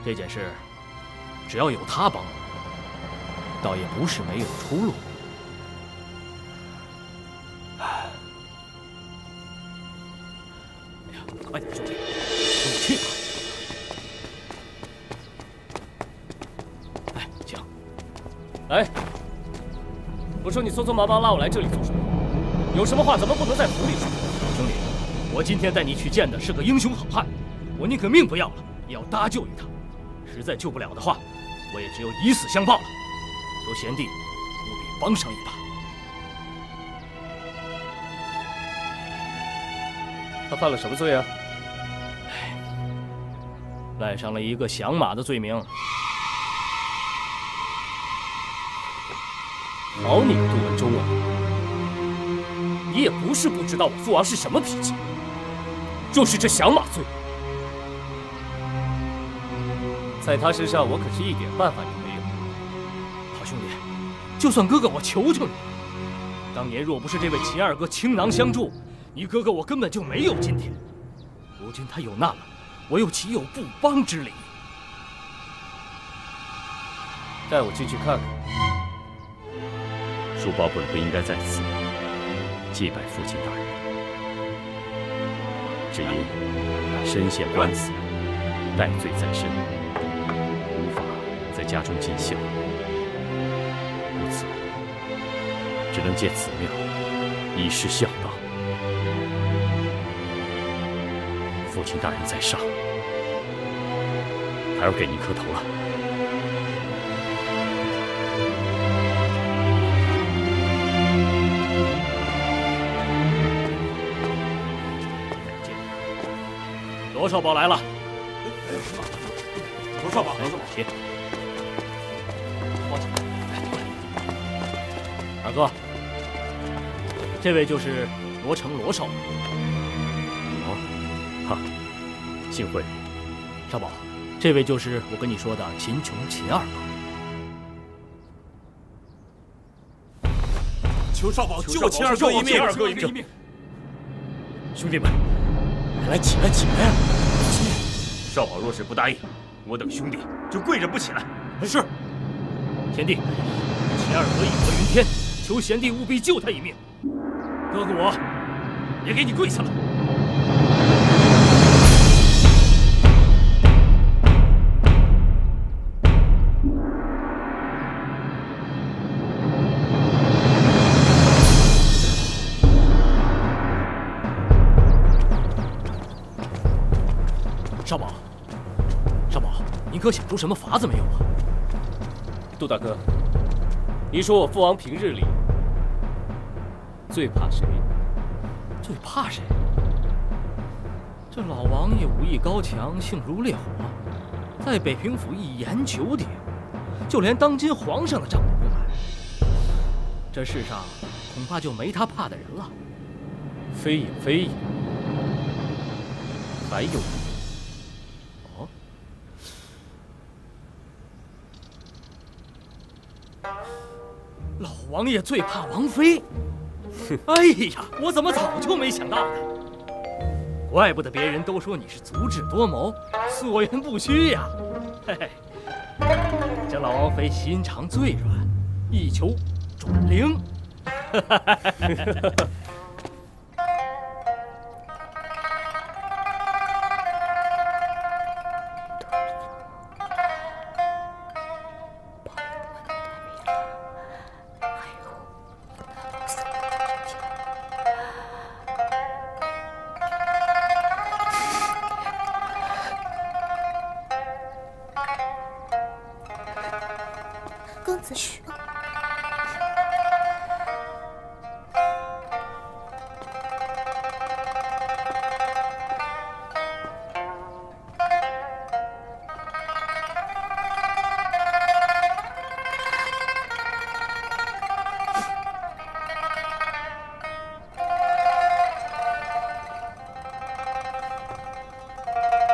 这件事，只要有他帮忙，倒也不是没有出路。哎呀，快点，兄弟，跟我去吧。哎，请。哎，我说你匆匆忙忙拉我来这里做什么？有什么话咱们不能在府里说？兄弟，我今天带你去见的是个英雄好汉，我宁可命不要了，也要搭救于他。实在救不了的话，我也只有以死相报了。求贤弟务必帮上一把。他犯了什么罪啊？赖上了一个降马的罪名。好你个杜文忠啊！你也不是不知道我父王是什么脾气，就是这降马罪，在他身上我可是一点办法也没有。好兄弟，就算哥哥我求求你，当年若不是这位秦二哥倾囊相助，你哥哥我根本就没有今天。如今他有难了，我又岂有不帮之理？带我进去看看。叔宝本不应该在此祭拜父亲大人，只因身陷官司，戴罪在身，无法在家中尽孝，故此只能借此庙以示孝道。父亲大人在上，还要给您磕头了。罗少保来了。罗少保，罗少保，请。二哥，这位就是罗成罗少保。哦，哈，幸会。少保，这位就是我跟你说的秦琼秦二哥。求少保救秦二哥一命！兄弟们，来起来，起来啊！少保若是不答应，我等兄弟就跪着不起来。是，贤弟，秦二哥义薄云天，求贤弟务必救他一命。哥哥我也给你跪下了。少保，少保，您可想出什么法子没有啊？杜大哥，你说我父王平日里最怕谁？最怕谁？这老王爷武艺高强，性如烈火，在北平府一言九鼎，就连当今皇上的帐都不买。这世上恐怕就没他怕的人了。非也非也，还有。老王爷最怕王妃，哎呀，我怎么早就没想到呢？怪不得别人都说你是足智多谋、所言不虚呀！嘿嘿，这老王妃心肠最软，一求准灵。公子嘘。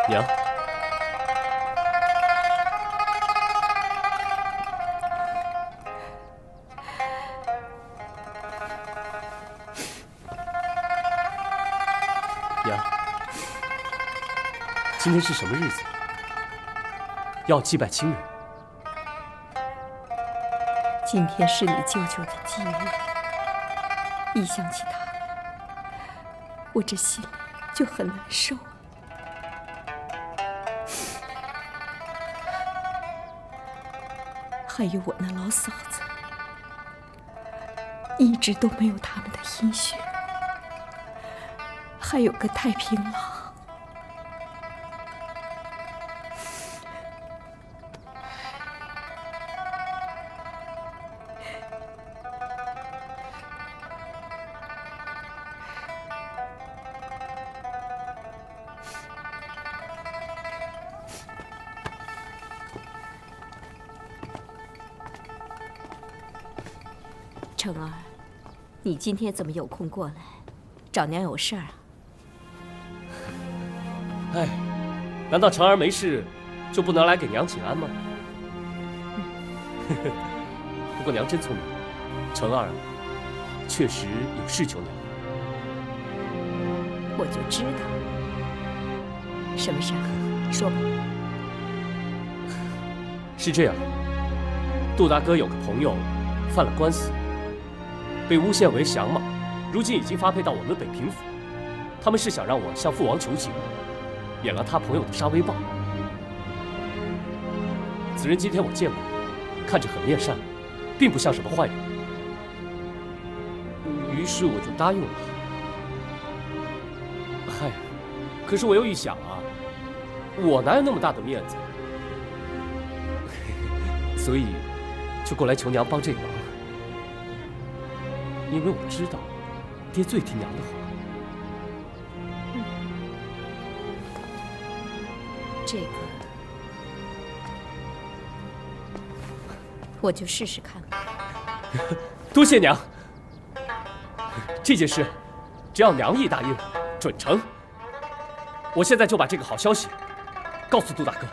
娘。娘，今天是什么日子？要祭拜亲人。今天是你舅舅的忌日，一想起他，我这心里就很难受。还有我那老嫂子，一直都没有他们的音讯。还有个太平郎，成儿，你今天怎么有空过来？找娘有事儿啊？哎，难道成儿没事就不能来给娘请安吗？不过娘真聪明，成儿确实有事求娘。我就知道。什么事儿？说吧。是这样，杜大哥有个朋友犯了官司，被诬陷为降马，如今已经发配到我们北平府。他们是想让我向父王求情，免了他朋友的杀威棒。此人今天我见过，看着很面善，并不像什么坏人。于是我就答应了。嗨，可是我又一想啊，我哪有那么大的面子？所以就过来求娘帮这个忙。因为我知道，爹最听娘的话。这个，我就试试看吧。多谢娘。这件事，只要娘一答应，准成。我现在就把这个好消息告诉杜大哥。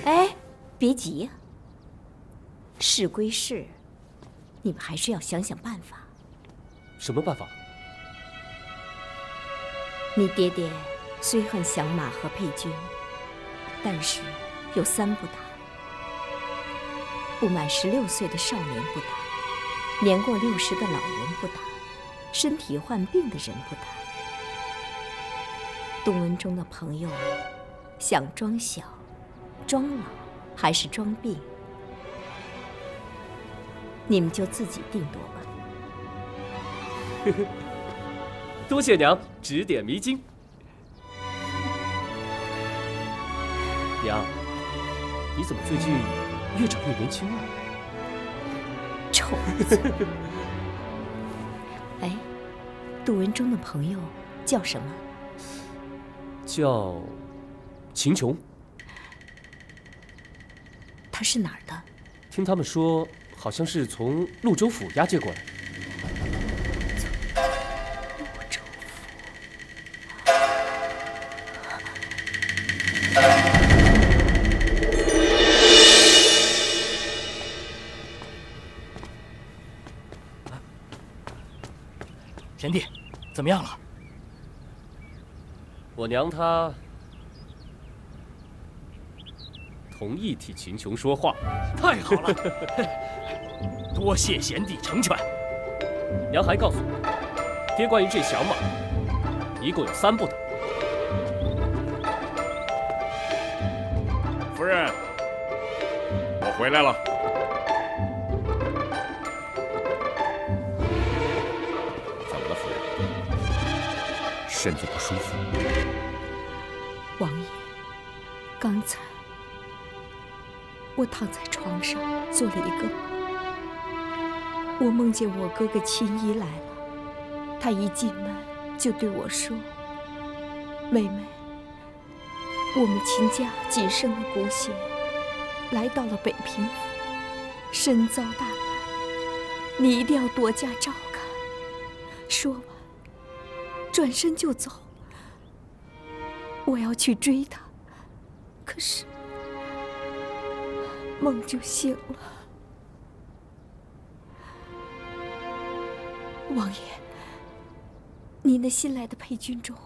哎，别急呀。事归事，你们还是要想想办法。什么办法？你爹爹虽恨降马和沛军，但是有3不打：不满16岁的少年不打，年过60的老人不打，身体患病的人不打。杜文中的朋友想装小、装老还是装病，你们就自己定夺吧。多谢娘指点迷津。娘，你怎么最近越长越年轻了？臭子！哎，杜文中的朋友叫什么？叫秦琼。他是哪儿的？听他们说，好像是从潞州府押解过来。贤弟，怎么样了？我娘她同意替秦琼说话。太好了，多谢贤弟成全。娘还告诉我，爹关于这降马，一共有3不打。夫人，我回来了。身子不舒服。王爷，刚才我躺在床上做了一个梦，我梦见我哥哥秦姨来了，他一进门就对我说：“妹妹，我们秦家仅剩的骨血来到了北平府，身遭大难，你一定要多加照看。”说完转身就走。我要去追他，可是梦就醒了。王爷，你那新来的配军中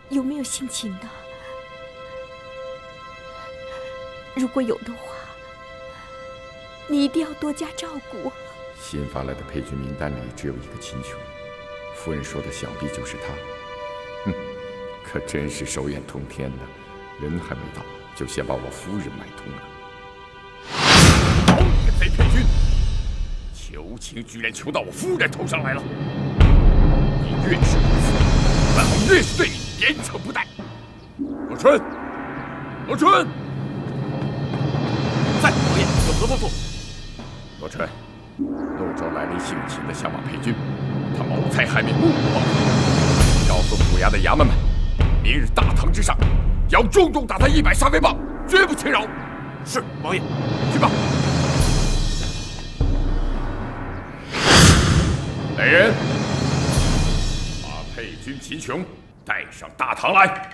有没有姓秦的？如果有的话，你一定要多加照顾。新发来的配军名单里只有一个秦琼，夫人说的想必就是他。哼，可真是手眼通天的，人还没到，就先把我夫人买通了。好你个贼配军，求情居然求到我夫人头上来了！你越是如此，本王越是对你严惩不贷。罗春，罗春，在，王爷有何吩咐？罗春，陆州来了一姓秦的响马配军，他谋财害命，目无王法。告诉府衙的衙门们，明日大堂之上，要重重打他100杀威棒，绝不轻饶。是，王爷。去吧。来人，把配军秦琼带上大堂来。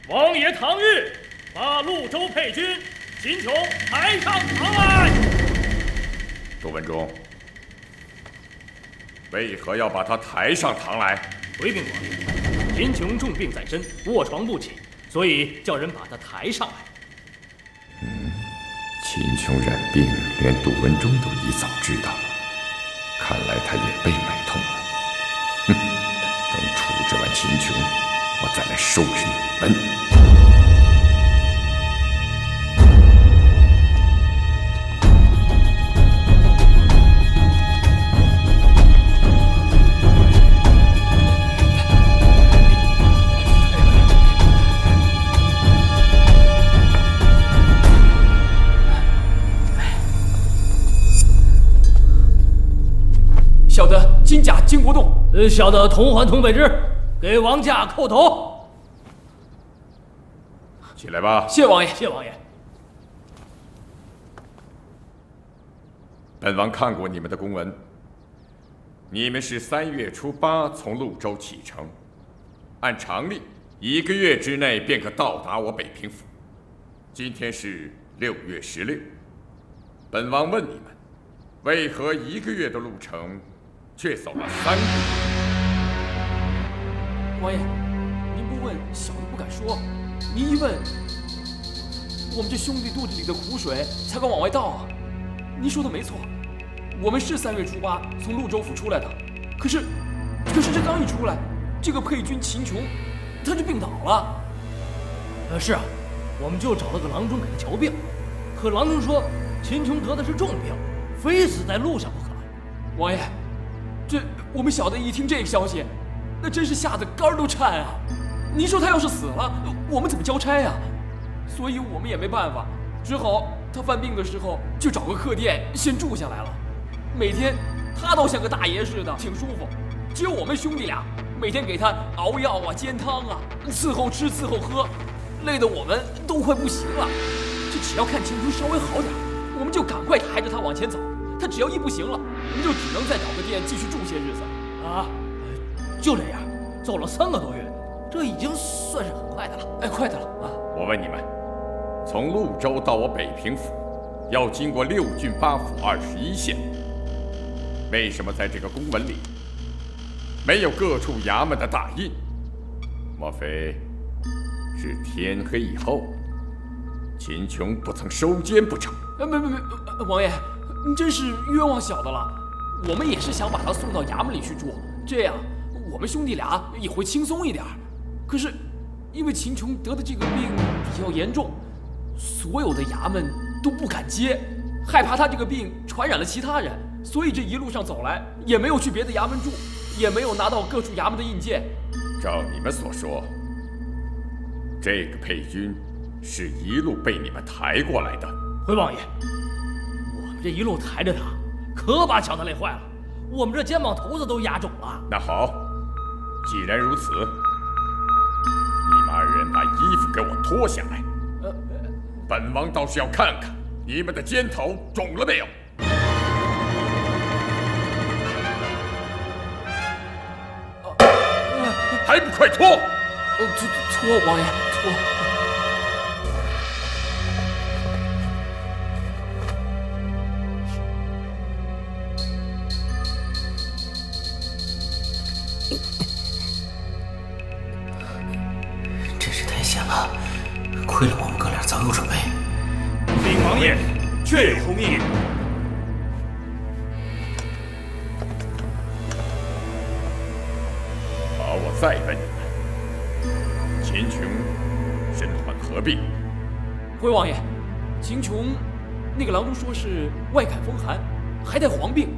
王爷唐谕，把潞州配军秦琼抬上堂来。杜文忠，为何要把他抬上堂来？回禀王爷，秦琼重病在身，卧床不起，所以叫人把他抬上来。秦琼染病，连杜文忠都一早知道，看来他也被买通了。哼，等处置完秦琼，我再来收拾你们。小的金甲金国栋，小的同环同北之，给王家叩头。起来吧。谢王爷，谢王爷。本王看过你们的公文，你们是3月初8从潞州启程，按常例1个月之内便可到达我北平府。今天是6月16，本王问你们，为何1个月的路程却走了3个月？王爷，您不问，小的不敢说；您一问，我们这兄弟肚子里的苦水才刚往外倒啊！您说的没错，我们是3月初8从潞州府出来的，可是这刚一出来，这个配军秦琼他就病倒了。是啊，我们就找了个郎中给他瞧病，可郎中说秦琼得的是重病，非死在路上不可。王爷，这我们小的一听这个消息，那真是吓得肝都颤啊！您说他要是死了，我们怎么交差呀？所以我们也没办法，只好他犯病的时候就找个客店先住下来了。每天他倒像个大爷似的，挺舒服。只有我们兄弟俩每天给他熬药啊、煎汤啊，伺候吃伺候喝，累得我们都快不行了。这只要看秦琼稍微好点，我们就赶快抬着他往前走。他只要一不行了，我们就只能再找个店继续住些日子啊。就这样，走了3个多月，这已经算是很快的了。哎，快的了啊！我问你们，从潞州到我北平府，要经过6郡8府21县，为什么在这个公文里没有各处衙门的大印？莫非是天黑以后，秦琼不曾收监不成？没，王爷，您真是冤枉小的了。我们也是想把他送到衙门里去住，这样我们兄弟俩也会轻松一点。可是因为秦琼得的这个病比较严重，所有的衙门都不敢接，害怕他这个病传染了其他人，所以这一路上走来也没有去别的衙门住，也没有拿到各处衙门的印鉴。照你们所说，这个配军是一路被你们抬过来的。回王爷，我们这一路抬着他，可把小的累坏了，我们这肩膀头子都压肿了。那好，既然如此，你们2人把衣服给我脱下来。本王倒是要看看你们的肩头肿了没有。还不快脱！脱，王爷，脱。真是太险了，亏了我们哥俩早有准备。禀王爷，确有后命。好，我再问你们，秦琼身患何病？回王爷，秦琼那个郎中说是外感风寒，还带黄病。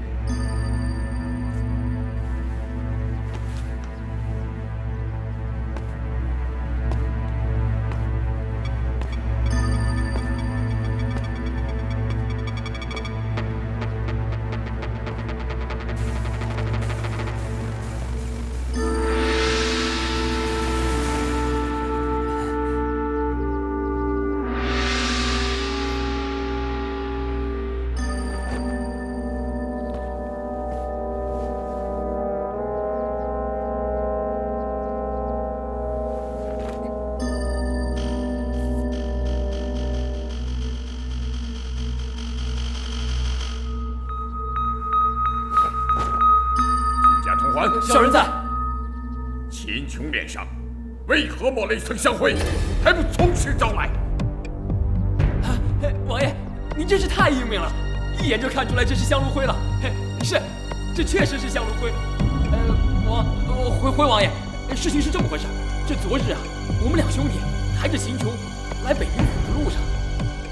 小人在。秦琼脸上为何抹了一层香灰，还不从实招来？王爷，您真是太英明了，一眼就看出来这是香炉灰了。是，这确实是香炉灰。回王爷，事情是这么回事。这昨日啊，我们两兄弟抬着秦琼来北平府的路上，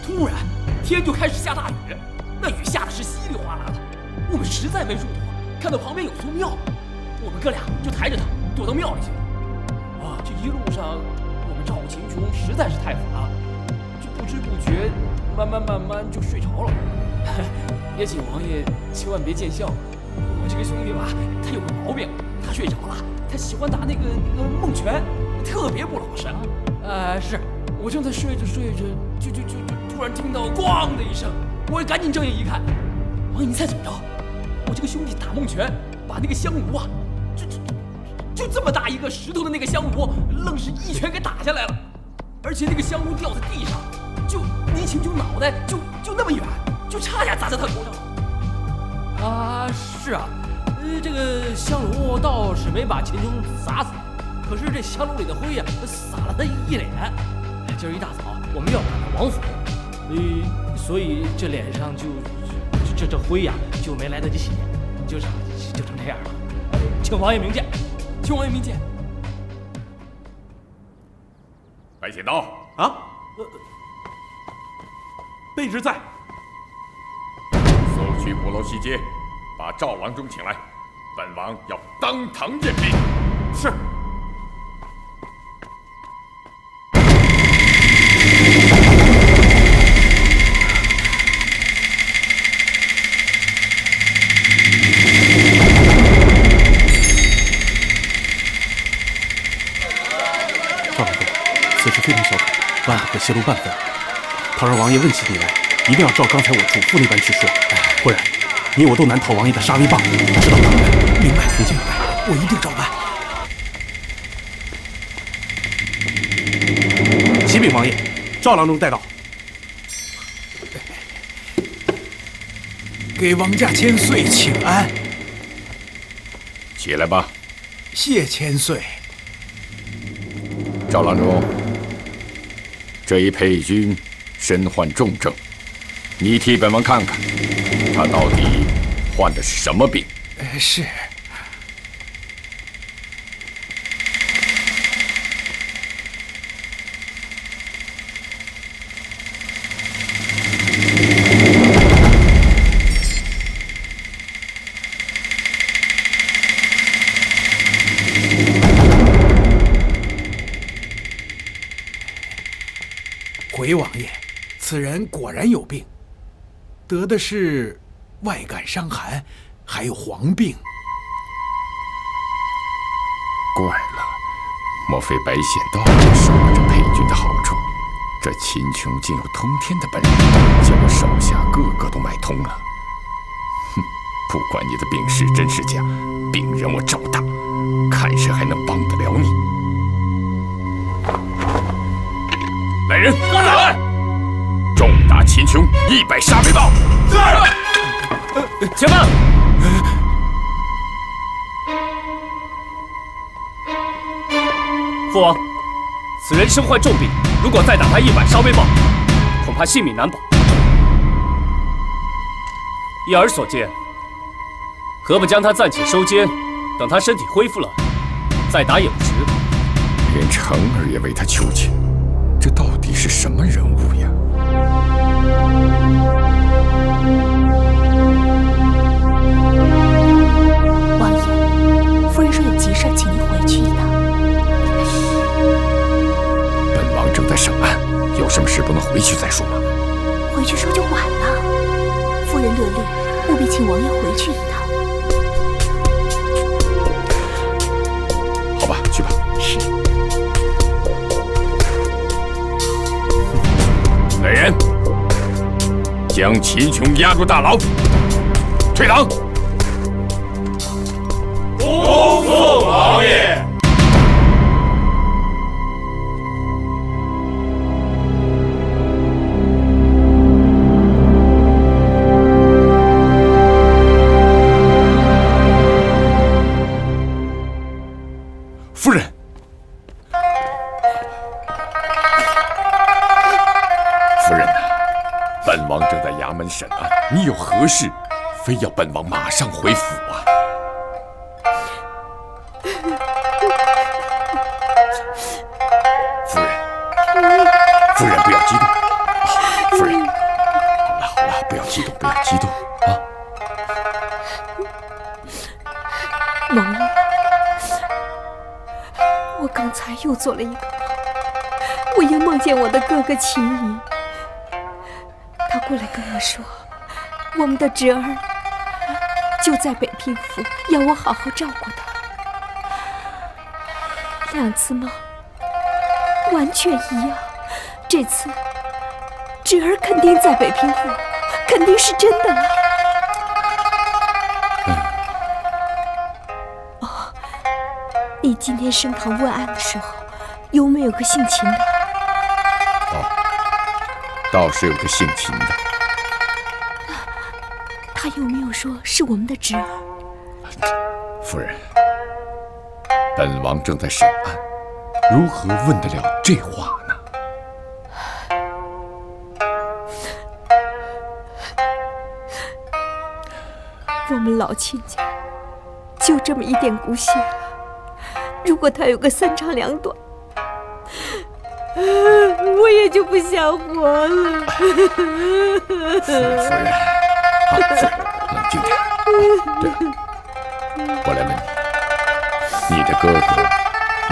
突然天就开始下大雨，那雨下的是稀里哗啦的，我们实在没处躲，看到旁边有座庙。我们哥俩就抬着他躲到庙里去了。这一路上我们照顾秦琼实在是太复杂了，就不知不觉慢慢就睡着了。也请王爷千万别见笑，我这个兄弟吧，他有个毛病，他睡着了，他喜欢打那个梦拳，特别不老实。是我正在睡着，就突然听到咣的一声，我赶紧睁眼一看，王爷你猜怎么着？我这个兄弟打梦拳，把那个香炉啊。就这么大一个石头的那个香炉，愣是一拳给打下来了，而且那个香炉掉在地上，就离秦琼脑袋就那么远，就差点砸在他头上了。是啊，这个香炉倒是没把秦琼砸死，可是这香炉里的灰呀，洒了他一脸。今儿一大早我们要赶到王府，所以这脸上这灰呀就没来得及洗，就成这样了。请王爷明鉴。请王爷明鉴。白剪刀啊，卑职在。搜取鼓楼西街，把赵郎中请来，本王要当堂验病。是。赵郎中，此事非常小可，万不可泄露半分。倘若王爷问起你来，一定要照刚才我嘱咐那般去说，不然你我都难逃王爷的杀威棒，知道吗？明白，已经明白，我一定照办。启禀王爷，赵郎中带到。给王家千岁请安。起来吧。谢千岁。赵郎中，这一裴军身患重症，你替本王看看，他到底患的是什么病？是。回王爷，此人果然有病，得的是外感伤寒，还有黄病。怪了，莫非白显道受了这裴军的好处？这秦琼竟有通天的本事，将我手下个个都买通了。哼，不管你的病是真是假，病人我照大，看谁还能帮得了你。来人，来！重打秦琼100杀威棒。是。前慢。父王，此人身患重病，如果再打他一晚稍微报，恐怕性命难保。依儿所见，何不将他暂且收监，等他身体恢复了，再打也不迟。连成儿也为他求情，这到底是什么人物呀？王爷，夫人说有急事，请您回去一趟。本王正在审案，有什么事不能回去再说吗？回去说就晚了。夫人勒令，务必请王爷回去一趟。好吧，去吧。是。来人，将秦琼押入大牢，退堂。恭送王爷。夫人，夫人呐，本王正在衙门审案，你有何事，非要本王马上回府啊？夫人，夫人不要激动，夫人，好了，不要激动，不要激动啊！王爷。我刚才又做了一个梦，我又梦见我的哥哥秦怡，他过来跟我说，我们的侄儿就在北平府，要我好好照顾他。两次梦完全一样，这次侄儿肯定在北平府，肯定是真的了。你今天升堂问案的时候，有没有个姓秦的？哦，倒是有个姓秦的。他有没有说是我们的侄儿？夫人，本王正在审案，如何问得了这话呢？我们老秦家就这么一点骨血了。如果他有个三长两短，我也就不想活了。夫人，好，夫人，冷静点。对了，我来问你，你的哥哥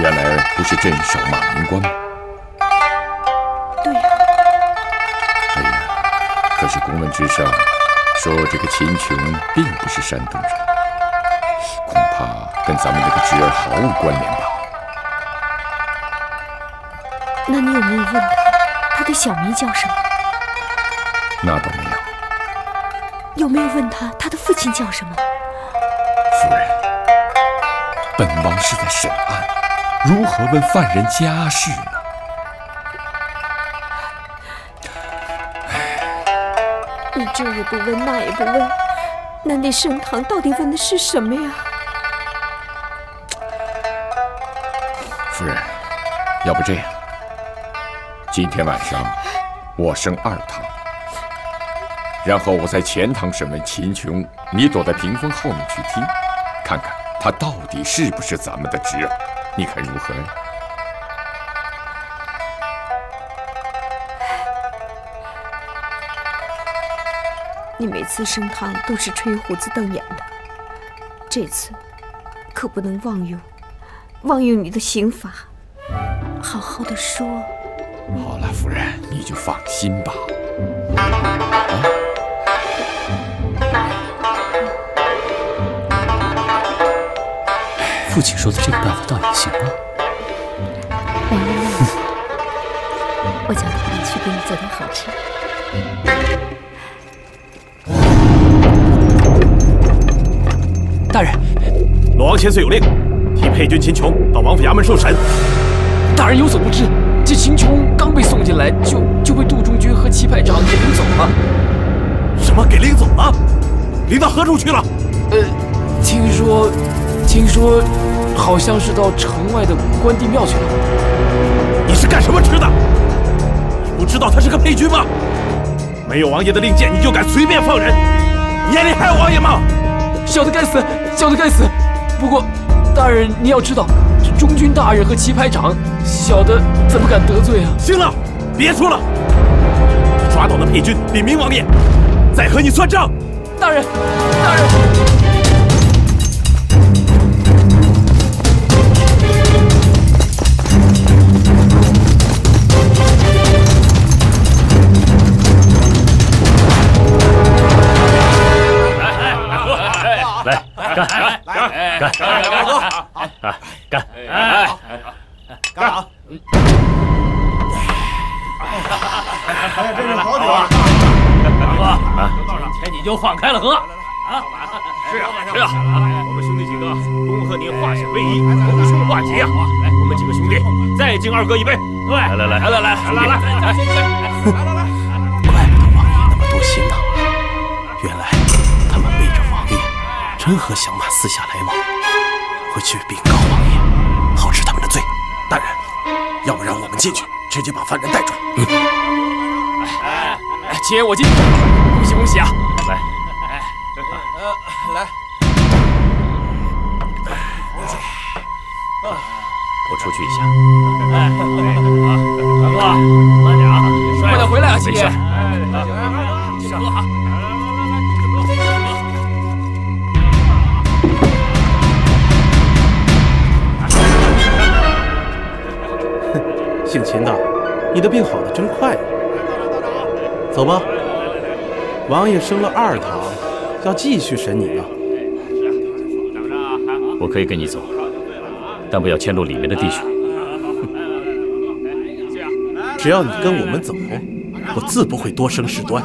原来不是镇守马宁关吗？对呀。哎呀，可是公文之上说这个秦琼并不是山东人。恐怕跟咱们那个侄儿毫无关联吧？那你有没有问他的小名叫什么？那倒没有。有没有问他的父亲叫什么？夫人，本王是在审案，如何问犯人家事呢？你这也不问，那也不问，那你升堂到底问的是什么呀？夫人，要不这样，今天晚上我升二堂，然后我在前堂审问秦琼，你躲在屏风后面去听，看看他到底是不是咱们的侄儿，你看如何呀？你每次升堂都是吹胡子瞪眼的，这次可不能妄用你的刑法，好好的说。好了，夫人，你就放心吧。父亲说的这个办法倒也行啊。王爷，我叫他们去给你做点好吃。大人，罗王千岁有令，替配军秦琼到王府衙门受审。大人有所不知，这秦琼刚被送进来，就被杜中军和齐排长给领走了。什么？给领走了？领到何处去了？听说听说好像是到城外的关帝庙去了。你是干什么吃的？你不知道他是个配军吗？没有王爷的令箭，你就敢随便放人？你眼里还有王爷吗？小的该死，小的该死。不过，大人你要知道，这中军大人和旗牌长，小的怎么敢得罪啊？行了，别说了。你抓到的配军禀明王爷，再和你算账。大人，大人。来干！干！大哥，干！干好！哎，这是好酒啊！大哥，今天你就放开了喝啊！是啊，我们兄弟几个恭贺你化险为夷，逢凶化吉呀！我们几个兄弟再敬二哥一杯。对，来！怪不得王爷那么多心呐！原来他们背着王爷，真和响马私下来往。回去禀告王爷，好治他们的罪。大人，要不然我们进去，直接把犯人带出来。且我进，恭喜恭喜啊！来，来，我出去一下。大哥，慢点啊，快点回来啊，七爷。接着喝啊！姓秦的，你的病好得真快呀！走吧，王爷升了2堂，要继续审你呢。我可以跟你走，但不要迁怒里面的弟兄。只要你跟我们走，我自不会多生事端。